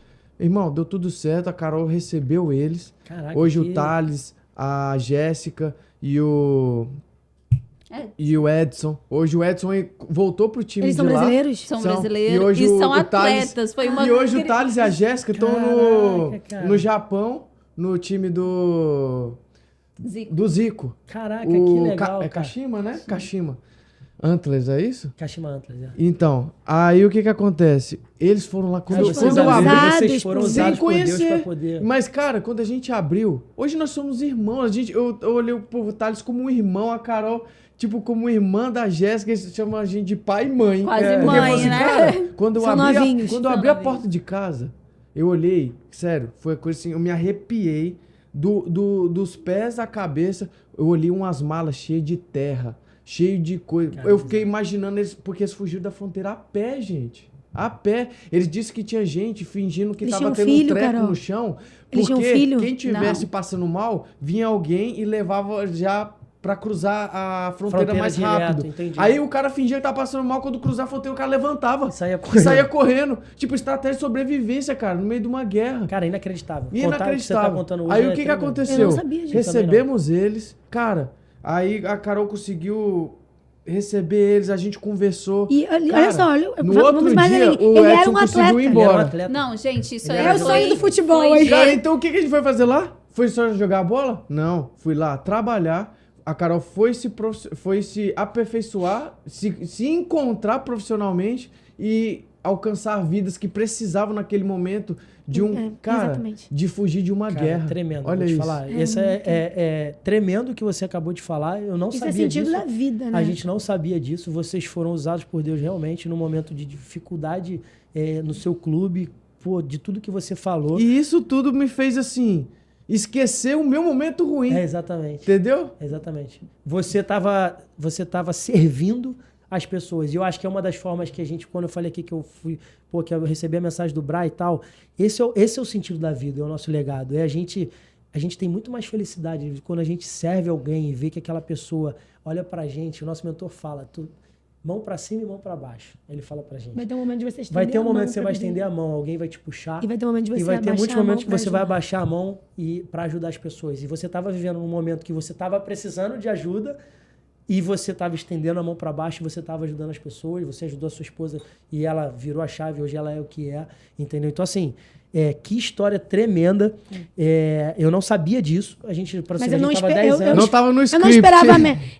Irmão, deu tudo certo, a Carol recebeu eles. Caraca, hoje o Thales, a Jéssica e o Edson. Hoje o Edson voltou pro time Eles de são lá. brasileiros? São brasileiros e são atletas. E hoje o Thales e a Jéssica estão no Japão, no time do Zico. Caraca, que legal, É Kashima, né? Sim. Kashima. Antlers, é isso? Kashima Antlers, Então, aí o que acontece? Eles foram lá quando vocês foram usados por Deus pra poder... Mas, cara, quando a gente abriu... Hoje nós somos irmãos. Eu olhei o Thales como um irmão, a Carol... Tipo, como irmã da Jéssica, eles chamam a gente de pai e mãe. Quase mãe, assim, né? Cara, quando eu abri a novinhos. porta de casa, eu olhei, sério, foi coisa assim, eu me arrepiei dos pés à cabeça. Eu olhei umas malas cheias de terra, cheio de coisa. Caramba. Eu fiquei imaginando eles, porque eles fugiram da fronteira a pé, gente. A pé. Eles disseram que tinha gente fingindo que tava tendo um treco no chão. Porque quem tivesse passando mal, vinha alguém e levava já... pra cruzar a fronteira mais rápido. Entendi. Aí o cara fingia que tava passando mal, quando cruzar a fronteira o cara levantava. E saía correndo. Tipo, estratégia de sobrevivência, cara, no meio de uma guerra. Cara, inacreditável. Inacreditável. Que você tá contando hoje aí o que aconteceu? Eu não sabia disso. Recebemos eles. Cara, aí a Carol conseguiu receber eles, a gente conversou. E olha só, no outro dia, o Edson conseguiu ir embora. Não, gente, isso aí é o sonho do futebol aí. Cara, então o que a gente foi fazer lá? Foi só jogar a bola? Não. Fui lá trabalhar. A Carol foi se aperfeiçoar, se encontrar profissionalmente e alcançar vidas que precisavam naquele momento de de fugir de uma guerra. Tremendo. Olha vou te isso. falar. Esse é tremendo o que você acabou de falar. Eu não sabia disso. Isso é sentido da vida, né? A gente não sabia disso. Vocês foram usados por Deus realmente num momento de dificuldade no seu clube, de tudo que você falou. E isso tudo me fez assim... esquecer o meu momento ruim. Exatamente. Entendeu? Exatamente. Você tava servindo as pessoas. E eu acho que é uma das formas que a gente, quando eu falei aqui que eu fui, que eu recebi a mensagem do Bra e tal, esse é o sentido da vida, é o nosso legado. A gente tem muito mais felicidade quando a gente serve alguém e vê que aquela pessoa olha pra gente. O nosso mentor fala, mão pra cima e mão pra baixo. Ele fala pra gente. Vai ter um momento de você estender Vai ter um a momento mão que você pra vai poder- estender a mão, alguém vai te puxar. E vai ter um momento de você E vai ter abaixar muitos a mão momentos que pra você vai ajudar. abaixar a mão para ajudar as pessoas. E você estava vivendo um momento que você estava precisando de ajuda e você estava estendendo a mão para baixo e você estava ajudando as pessoas. Você ajudou a sua esposa e ela virou a chave. Hoje ela é o que é, entendeu? Então, assim, que história tremenda. Eu não sabia disso. A gente, pra Mas você, eu não estava espe- 10 eu- anos. Não tava no Eu script. não esperava,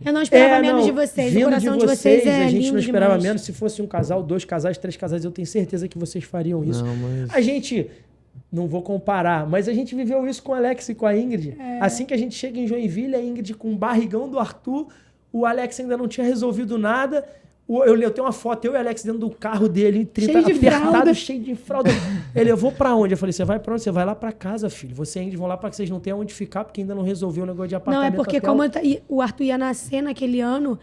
eu não esperava menos não, de vocês. O vindo coração de vocês é a gente lindo não esperava demais. menos. Se fosse um casal, 2 casais, 3 casais, eu tenho certeza que vocês fariam isso. Não, mas... A gente, não vou comparar, mas a gente viveu isso com o Alex e com a Ingrid. Assim que a gente chega em Joinville, a Ingrid com o barrigão do Arthur, o Alex ainda não tinha resolvido nada. Eu tenho uma foto, eu e o Alex dentro do carro dele, 30, Cheio de apertado, fralda. cheio de fralda. Ele, eu vou pra onde? Eu falei, você vai pra onde? Você vai lá pra casa, filho. Você e a Ingrid vão lá pra que vocês não tenham onde ficar, porque ainda não resolveu o negócio de Não, apartamento. é porque hotel. como o Arthur ia nascer naquele ano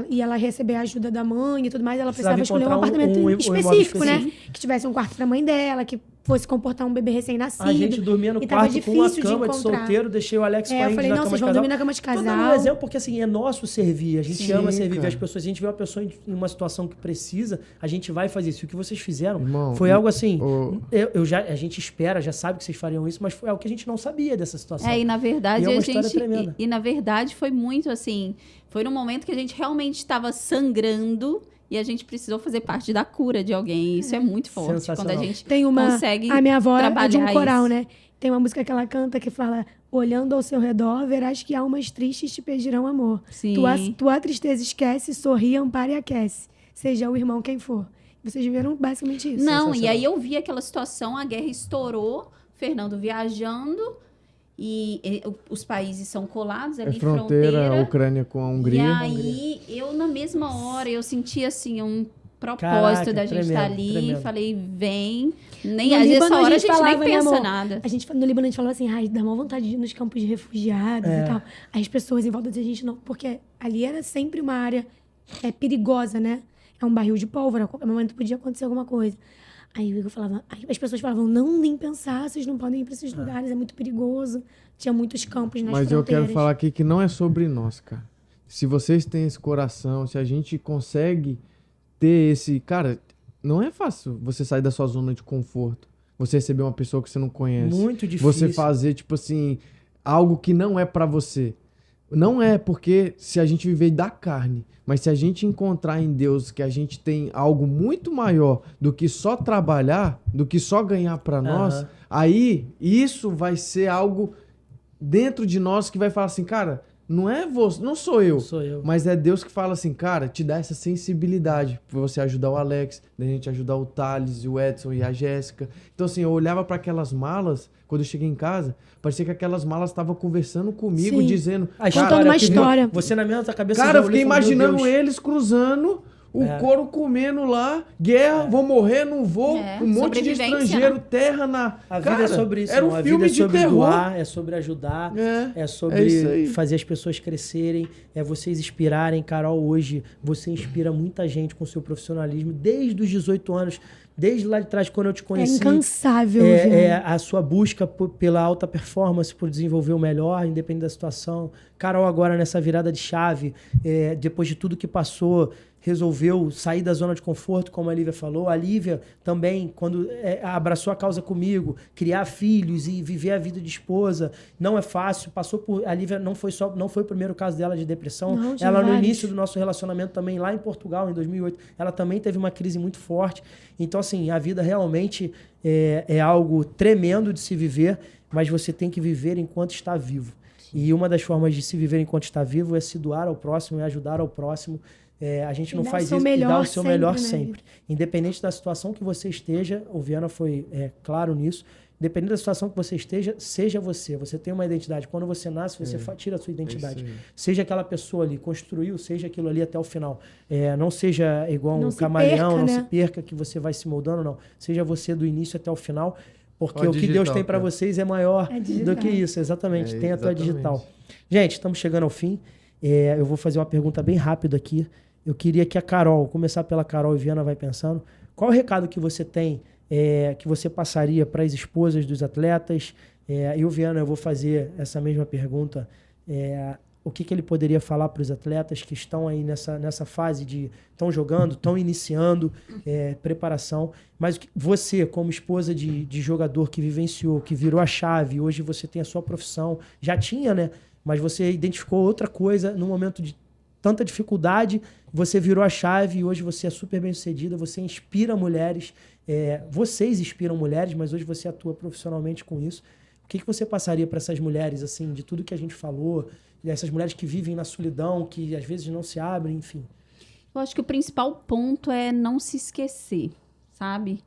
e ela receber a ajuda da mãe e tudo mais, ela Precisava precisava escolher um encontrar apartamento um imóvel específico, né? específico. Que tivesse um quarto pra mãe dela, que fosse comportar um bebê recém-nascido. A gente dormia no E tava quarto com uma difícil de cama de encontrar. solteiro, deixei o Alex com a Eu Ingrid falei, na não, cama vocês de vão casal. dormir na cama de Tô dando casal. um exemplo porque, assim, é nosso servir. A gente Sim, ama servir cara. as pessoas. Se a gente vê uma pessoa em uma situação que precisa, a gente vai fazer isso. E o que vocês fizeram Irmão, foi algo assim... o- A gente espera, já sabe que vocês fariam isso, mas foi algo que a gente não sabia dessa situação. E na verdade E é uma a história gente. tremenda. E na verdade foi muito assim. Foi num momento que a gente realmente estava sangrando e a gente precisou fazer parte da cura de alguém. Isso é muito forte. Quando a Sensacional. gente Tem consegue. A minha avó é de um trabalhar coral, isso. né? Tem uma música que ela canta que fala: olhando ao seu redor, verás que almas tristes te pedirão amor. Sim. Tua tristeza esquece, sorri, ampara e aquece. Seja o irmão quem for. Vocês viram basicamente isso. Não, e Sensacional. aí eu vi aquela situação, a guerra estourou, Fernando viajando, e os países são colados É ali, fronteira, a Ucrânia com a E Hungria. aí, eu na mesma hora, eu senti assim, um propósito Caraca, da gente estar tremendo, ali. tremendo. Falei, vem. Nem, No às vezes, Líbano, essa hora a gente falava, nem né, pensa amor? nada. No Líbano a gente falou assim, ai, dá uma vontade de ir nos campos de refugiados e tal. Aí as pessoas em volta da gente não... Porque ali era sempre uma área perigosa, né? É um barril de pólvora, a qualquer momento podia acontecer alguma coisa. Aí o Igor falava... Aí as pessoas falavam, não, nem pensar, vocês não podem ir para esses lugares, é muito perigoso. Tinha muitos campos nas Mas eu fronteiras. quero falar aqui que não é sobre nós, cara. Se vocês têm esse coração, se a gente consegue ter esse... Cara, não é fácil você sair da sua zona de conforto. Você receber uma pessoa que você não conhece. Muito difícil. Você fazer, tipo assim, algo que não é pra você. Não é porque se a gente viver da carne, mas se a gente encontrar em Deus que a gente tem algo muito maior do que só trabalhar, do que só ganhar pra nós, Aham. aí isso vai ser algo dentro de nós que vai falar assim, cara, não é você, não sou eu. Sou eu. Mas é Deus que fala assim, cara, te dá essa sensibilidade pra você ajudar o Alex, da gente ajudar o Thales, o Edson e a Jéssica. Então, assim, eu olhava pra aquelas malas, quando eu cheguei em casa, parecia que aquelas malas estavam conversando comigo, Sim. dizendo... A Contando uma que história. Você na minha cabeça... Cara, já eu fiquei olhou e falou, meu imaginando Deus. eles cruzando, o couro comendo lá, guerra, vou morrer, não vou, É, um monte de sobrevivência, estrangeiro, né? terra na... A vida Cara, é sobre isso, era um irmão. A filme vida é de sobre terror. doar, é sobre ajudar, é É isso sobre aí. fazer as pessoas crescerem, é vocês inspirarem. Carol, hoje você inspira muita gente com seu profissionalismo, desde os 18 anos, desde lá de trás, quando eu te É conheci. incansável, velho. A sua busca pela alta performance, por desenvolver o melhor, independente da situação. Carol, agora nessa virada de chave, depois de tudo que passou, resolveu sair da zona de conforto, como a Lívia falou. A Lívia também, quando abraçou a causa comigo, criar filhos e viver a vida de esposa, não é fácil. Passou por... A Lívia não foi o primeiro caso dela de depressão. Não, de Ela, no vários. início do nosso relacionamento também, lá em Portugal, em 2008, ela também teve uma crise muito forte. Então, assim, a vida realmente é algo tremendo de se viver, mas você tem que viver enquanto está vivo. E uma das formas de se viver enquanto está vivo é se doar ao próximo, é ajudar ao próximo. A gente não dar faz o seu isso e melhor dar o seu melhor sempre, né? sempre. Independente da situação que você esteja, o Viana foi claro nisso, independente da situação que você esteja, seja você. Você tem uma identidade. Quando você nasce, você tira a sua identidade. isso aí. Seja aquela pessoa ali, construiu, seja aquilo ali até o final. Não seja igual Não um se camaleão, perca, não né? se perca que você vai se moldando, não. Seja você do início até o final, Porque Ó, o que digital, Deus tem para cara. vocês é maior É digital. do que isso, exatamente. É, Tem a tua exatamente. digital. Gente, estamos chegando ao fim. Eu vou fazer uma pergunta bem rápida aqui. Eu queria que a Carol, começar pela Carol e Viana vai pensando, qual o recado que você tem, que você passaria para as esposas dos atletas? Eu, Viana, eu vou fazer essa mesma pergunta. O que ele poderia falar para os atletas que estão aí nessa fase de estão jogando, estão iniciando preparação, mas você, como esposa de jogador que vivenciou, que virou a chave, hoje você tem a sua profissão, já tinha, né? Mas você identificou outra coisa no momento de tanta dificuldade, você virou a chave e hoje você é super bem-sucedida, você inspira mulheres, vocês inspiram mulheres, mas hoje você atua profissionalmente com isso. O que você passaria para essas mulheres, assim, de tudo que a gente falou, essas mulheres que vivem na solidão, que às vezes não se abrem, enfim? Eu acho que o principal ponto é não se esquecer, sabe?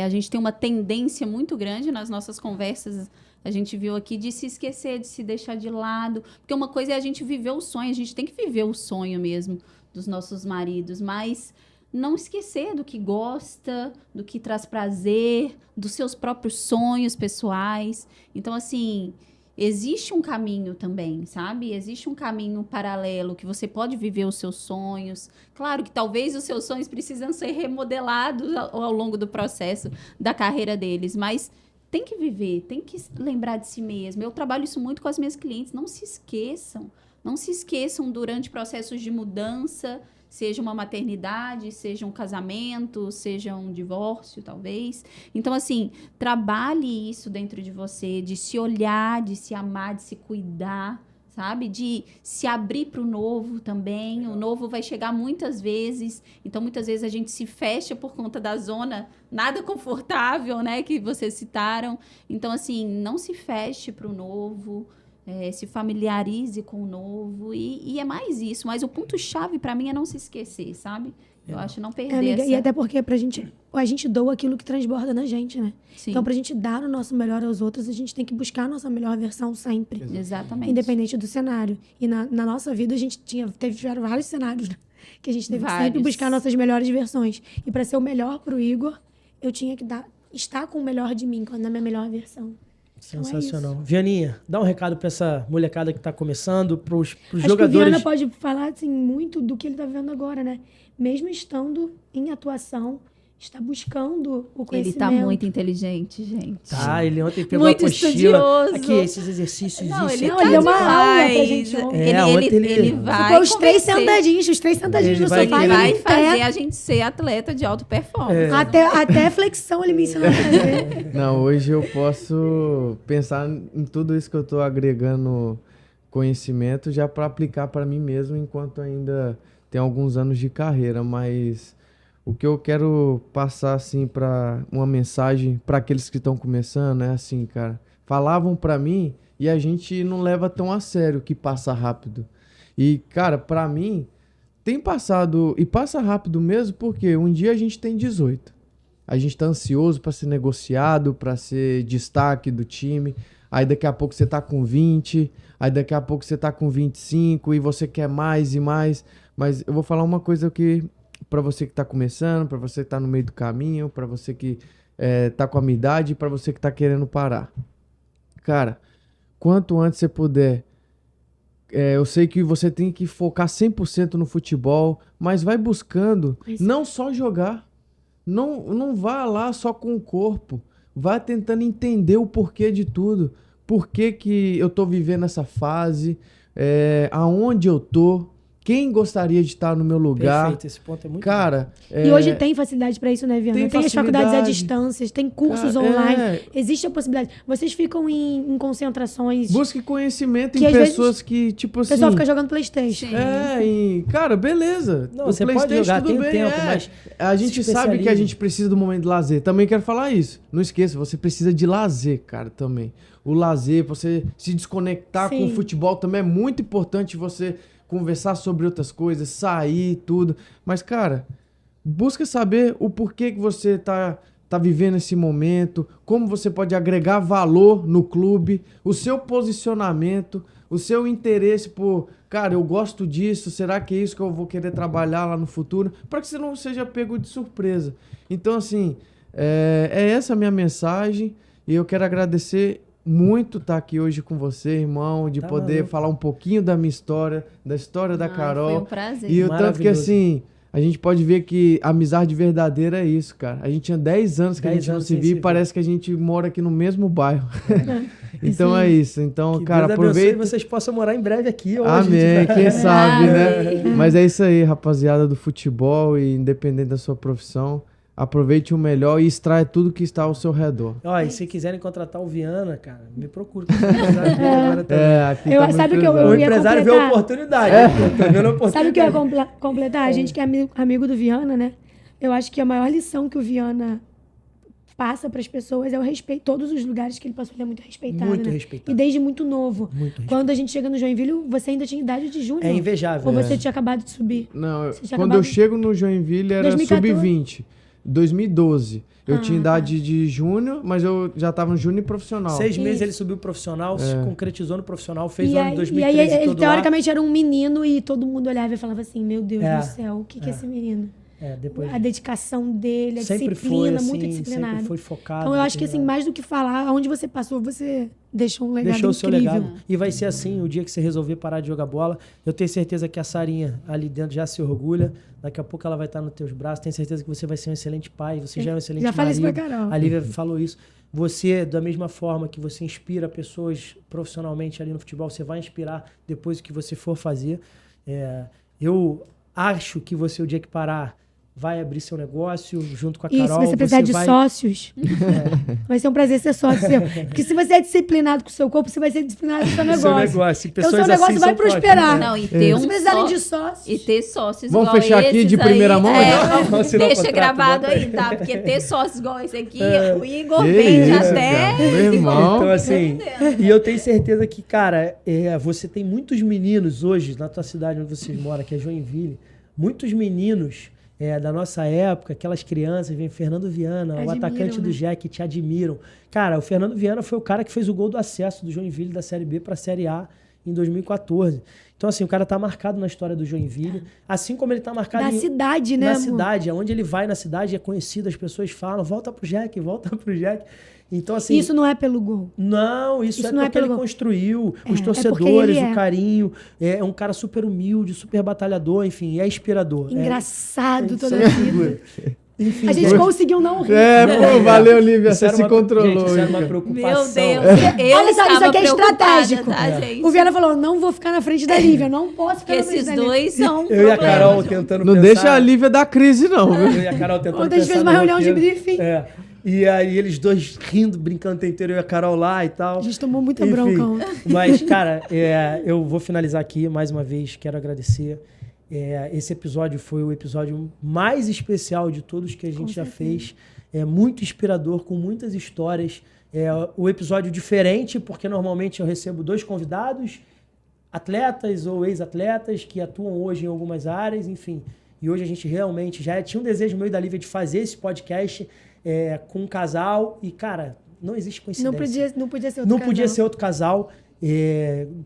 A gente tem uma tendência muito grande nas nossas conversas, a gente viu aqui, de se esquecer, de se deixar de lado. Porque uma coisa é a gente viver o sonho, a gente tem que viver o sonho mesmo dos nossos maridos, mas não esquecer do que gosta, do que traz prazer, dos seus próprios sonhos pessoais. Então, assim, existe um caminho também, sabe? Existe um caminho paralelo que você pode viver os seus sonhos. Claro que talvez os seus sonhos precisam ser remodelados ao longo do processo da carreira deles, mas tem que viver, tem que lembrar de si mesmo. Eu trabalho isso muito com as minhas clientes. Não se esqueçam durante processos de mudança, seja uma maternidade, seja um casamento, seja um divórcio, talvez. Então, assim, trabalhe isso dentro de você, de se olhar, de se amar, de se cuidar, sabe? De se abrir para o novo também. O novo vai chegar muitas vezes. Então, muitas vezes a gente se fecha por conta da zona nada confortável, né? Que vocês citaram. Então, assim, não se feche para o novo. Se familiarize com o novo e é mais isso, mas o ponto-chave para mim é não se esquecer, sabe? Eu acho não perder amiga, essa... E até porque a gente doa aquilo que transborda na gente, né? Sim. Então, pra gente dar o nosso melhor aos outros, a gente tem que buscar a nossa melhor versão sempre. Exatamente. Independente do cenário. E na nossa vida, a gente tiveram vários cenários, né? Que a gente teve que sempre buscar nossas melhores versões. E para ser o melhor pro Igor, eu tinha que estar com o melhor de mim, na minha melhor versão. Sensacional. Então Vianinha, dá um recado para essa molecada que está começando, para os Acho jogadores. Que o Viana pode falar assim, muito do que ele está vivendo agora, né? Mesmo estando em atuação, está buscando o conhecimento. Ele está muito inteligente, gente. Tá, ele ontem pegou muito a apostila. estudioso. Aqui, esses exercícios. Não, isso, ele aquilo. deu uma aula pra gente ontem. Ele vai Ficou os três convencer. sentadinhos Ele no vai sofá. Ele vai em pé. fazer a gente ser atleta de alta performance. Até flexão ele me ensinou a fazer. Não, hoje eu posso pensar em tudo isso que eu tô agregando conhecimento já para aplicar para mim mesmo enquanto ainda tem alguns anos de carreira, mas o que eu quero passar assim para uma mensagem para aqueles que estão começando é assim, cara, falavam para mim e a gente não leva tão a sério que passa rápido. E, cara, para mim tem passado e passa rápido mesmo porque um dia a gente tem 18. A gente tá ansioso para ser negociado, para ser destaque do time. Aí daqui a pouco você tá com 20, aí daqui a pouco você tá com 25 e você quer mais e mais. Mas eu vou falar uma coisa que para você que tá começando, para você que tá no meio do caminho, para você que tá com a minha idade e para você que tá querendo parar. Cara, quanto antes você puder, eu sei que você tem que focar 100% no futebol, mas vai buscando não só jogar. Não vá lá só com o corpo. Vá tentando entender o porquê de tudo. Por que que eu tô vivendo essa fase, aonde eu tô, quem gostaria de estar no meu lugar. Perfeito, esse ponto é muito Cara, E hoje tem facilidade para isso, né, Viana? Tem as faculdades à distância, tem cursos online. Existe a possibilidade. Vocês ficam em concentrações. Busque conhecimento que em às pessoas vezes que, tipo O assim... pessoal fica jogando PlayStation. Cara, beleza. Não, o você PlayStation pode jogar, tudo tem um bem, tempo, mas a gente se sabe que a especialize. gente precisa do momento de lazer. Também quero falar isso. Não esqueça, você precisa de lazer, cara, também. O lazer, você se desconectar com o futebol também é muito importante, você conversar sobre outras coisas, sair, tudo. Mas, cara, busca saber o porquê que você tá vivendo esse momento, como você pode agregar valor no clube, o seu posicionamento, o seu interesse por, cara, eu gosto disso, será que é isso que eu vou querer trabalhar lá no futuro? Para que você não seja pego de surpresa. Então, assim, é essa a minha mensagem E eu quero agradecer muito estar aqui hoje com você, irmão, de poder falar um pouquinho da minha história, da história da Carol. Foi um prazer. E o tanto que, assim, a gente pode ver que a amizade verdadeira é isso, cara. A gente tinha 10 anos que a gente não se via e parece que a gente mora aqui no mesmo bairro. Então é isso. Então, que cara, Deus aproveita. Que vocês possam morar em breve aqui hoje. Amém, quem sabe, né? Mas é isso aí, rapaziada do futebol e independente da sua profissão. Aproveite o melhor e extrai tudo que está ao seu redor. Ó, e se quiserem contratar o Viana, cara, me procure. Agora aqui eu, sabe o que eu o ia empresário vê a completar? oportunidade. Tô vendo a oportunidade. Sabe o que eu ia completar? A gente que é amigo do Viana, né? Eu acho que a maior lição que o Viana passa para as pessoas é o respeito. Todos os lugares que ele passou, ele é muito respeitado. Muito né? respeitado. E desde muito novo. Muito respeitado. Quando a gente chega no Joinville, você ainda tinha idade de júnior. É invejável. Ou você tinha acabado de subir? Não, Você tinha quando eu chego no Joinville era 2014. sub-20. 2012. Eu tinha idade de júnior, mas eu já tava no júnior profissional. 6 meses ele subiu profissional, se concretizou no profissional, fez o ano de E 2013 aí, ele todo teoricamente era um menino e todo mundo olhava e falava assim, meu Deus do céu, o que é esse menino? depois A dedicação dele, a sempre disciplina, foi, assim, muito disciplinado. sempre foi focado. Então eu acho que assim, mais do que falar, aonde você passou, você deixou um legado deixou o seu incrível. legado. E vai ser assim, o dia que você resolver parar de jogar bola, eu tenho certeza que a Sarinha ali dentro já se orgulha, daqui a pouco ela vai estar nos teus braços, tenho certeza que você vai ser um excelente pai, você já é um excelente Já falei marido. isso pra Carol. A Lívia falou isso. Você, da mesma forma que você inspira pessoas profissionalmente ali no futebol, você vai inspirar depois do que você for fazer. Eu acho que você, o dia que parar, vai abrir seu negócio junto com a Carol. E se você precisar de sócios, vai ser um prazer ser sócio seu. Porque se você é disciplinado com o seu corpo, você vai ser disciplinado com o seu negócio. Então, o seu negócio vai prosperar. Não, e ter Se precisarem de sócios. E ter sócios Vamos igual fechar aqui esses de primeira aí, mão? deixa gravado aí, tá? Porque ter sócios igual esse aqui, o Igor vende isso, até... cara. Meu irmão. Então, assim, e eu tenho certeza que, cara, você tem muitos meninos hoje, na tua cidade onde vocês moram, que é Joinville, muitos meninos da nossa época, aquelas crianças, vem Fernando Viana, o atacante do Jack, que te admiram. Cara, o Fernando Viana foi o cara que fez o gol do acesso do Joinville da Série B para a Série A em 2014. Então, assim, o cara tá marcado na história do Joinville, assim como ele tá marcado Na cidade, né, na amor? cidade, onde ele vai na cidade é conhecido, as pessoas falam, volta pro Jack, volta pro Jack. Então, assim... Isso não é pelo gol. Não, isso não é porque ele pelo- construiu, os porque torcedores, ele é. o carinho. É um cara super humilde, super batalhador, enfim, é inspirador. Engraçado É, toda isso a é vida. figura. Enfim, A gente conseguiu não rir. Pô, valeu, Lívia, isso você era se uma- controlou. Gente, isso era uma hein, cara. preocupação. Meu Deus, eu Olha só, isso estava aqui é preocupada, estratégico. tá, gente? O Viana falou, não vou ficar na frente da Lívia, não posso ficar Porque na frente esses da Lívia. dois são Eu e a Carol problemas. tentando Não pensar... deixa a Lívia dar crise, não, viu? Eu e a Carol tentando Ontem a gente pensar fez uma no reunião de roteiro. briefing. E aí eles dois rindo, brincando o tempo inteiro, eu e a Carol lá e tal. A gente tomou muita Enfim, bronca ontem. Mas, cara, eu vou finalizar aqui mais uma vez. Quero agradecer. Esse episódio foi o episódio mais especial de todos que a gente já fez. É muito inspirador, com muitas histórias. O episódio diferente, porque normalmente eu recebo 2 convidados, atletas ou ex-atletas que atuam hoje em algumas áreas, enfim. E hoje a gente realmente já tinha um desejo meu e da Lívia de fazer esse podcast com um casal. E, cara, não existe coincidência. Não podia ser outro Não casal. podia ser outro casal.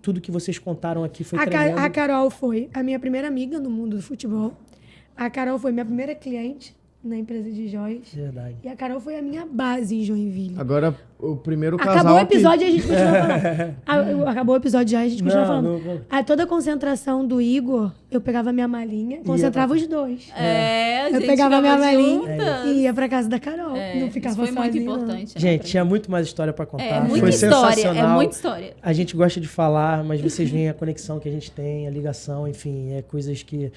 Tudo que vocês contaram aqui foi tremendo. A Carol foi a minha primeira amiga no mundo do futebol. A Carol foi minha primeira cliente na empresa de joias. Verdade. E a Carol foi a minha base em Joinville. Agora, o primeiro casal Acabou o que- episódio e a gente continua falando. Acabou o episódio já e a gente continua falando. não. Toda a concentração do Igor, eu pegava minha malinha, concentrava os dois. A Eu gente pegava minha ficava malinha juntas. e ia pra casa da Carol. Não ficava Isso foi muito sozinha, não. importante. né, Gente, pra tinha muito mais história pra contar. É muita Foi história, sensacional. é muita história. A gente gosta de falar, mas vocês veem a conexão que a gente tem, a ligação, enfim, coisas que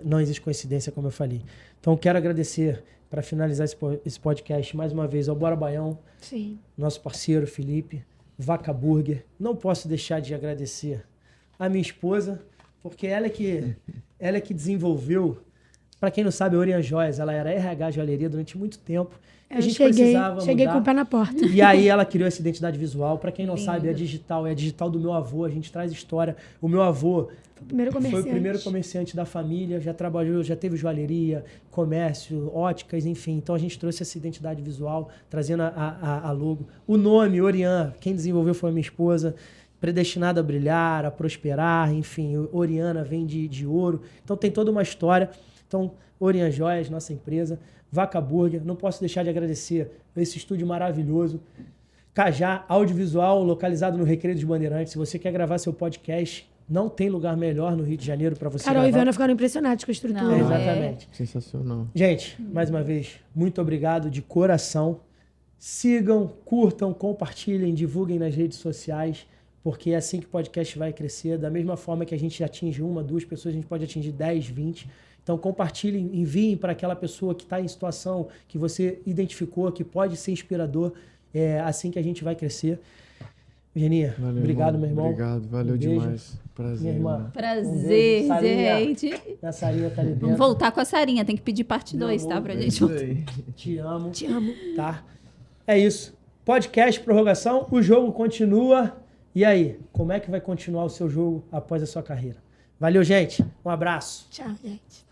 não existe coincidência, como eu falei. Então, quero agradecer, para finalizar esse podcast, mais uma vez, ao Bora Baião, Sim. nosso parceiro Felipe, Vaca Burger. Não posso deixar de agradecer a minha esposa, porque ela é que desenvolveu. Para quem não sabe, a Orian Joias, ela era RH Joalheria durante muito tempo. E a gente precisava cheguei mudar. com o pé na porta. E aí ela criou essa identidade visual. Para quem não sabe, é a digital do meu avô. A gente traz história. O meu avô Foi o primeiro comerciante. foi o primeiro comerciante da família, já trabalhou, já teve joalheria, comércio, óticas, enfim. Então a gente trouxe essa identidade visual, trazendo a logo. O nome, Orian, quem desenvolveu foi a minha esposa, predestinada a brilhar, a prosperar, enfim. Oriana vem de ouro. Então tem toda uma história. Então, Orian Joias, nossa empresa. Vaca Burger. Não posso deixar de agradecer esse estúdio maravilhoso. Cajá Audiovisual, localizado no Recreio dos Bandeirantes. Se você quer gravar seu podcast, não tem lugar melhor no Rio de Janeiro para você Carol gravar. e Viana ficaram impressionados com a estrutura. Não, Exatamente. Sensacional. Gente, mais uma vez, muito obrigado de coração. Sigam, curtam, compartilhem, divulguem nas redes sociais, porque é assim que o podcast vai crescer. Da mesma forma que a gente atinge 1, 2 pessoas, a gente pode atingir 10, 20. Então compartilhem, enviem para aquela pessoa que está em situação que você identificou, que pode ser inspirador. É assim que a gente vai crescer. Geninha, Valeu, obrigado, meu irmão. Obrigado, valeu beijo. demais. Prazer. Minha irmã. Mano. Prazer, beijo. Sarinha. gente. A Sarinha tá ali dentro. Vamos voltar com a Sarinha. Tem que pedir parte Meu 2, tá? amor, Pra É gente isso voltar. aí. Te amo. Te amo. Tá? É isso. Podcast, prorrogação, o jogo continua. E aí, como é que vai continuar o seu jogo após a sua carreira? Valeu, gente. Um abraço. Tchau, gente.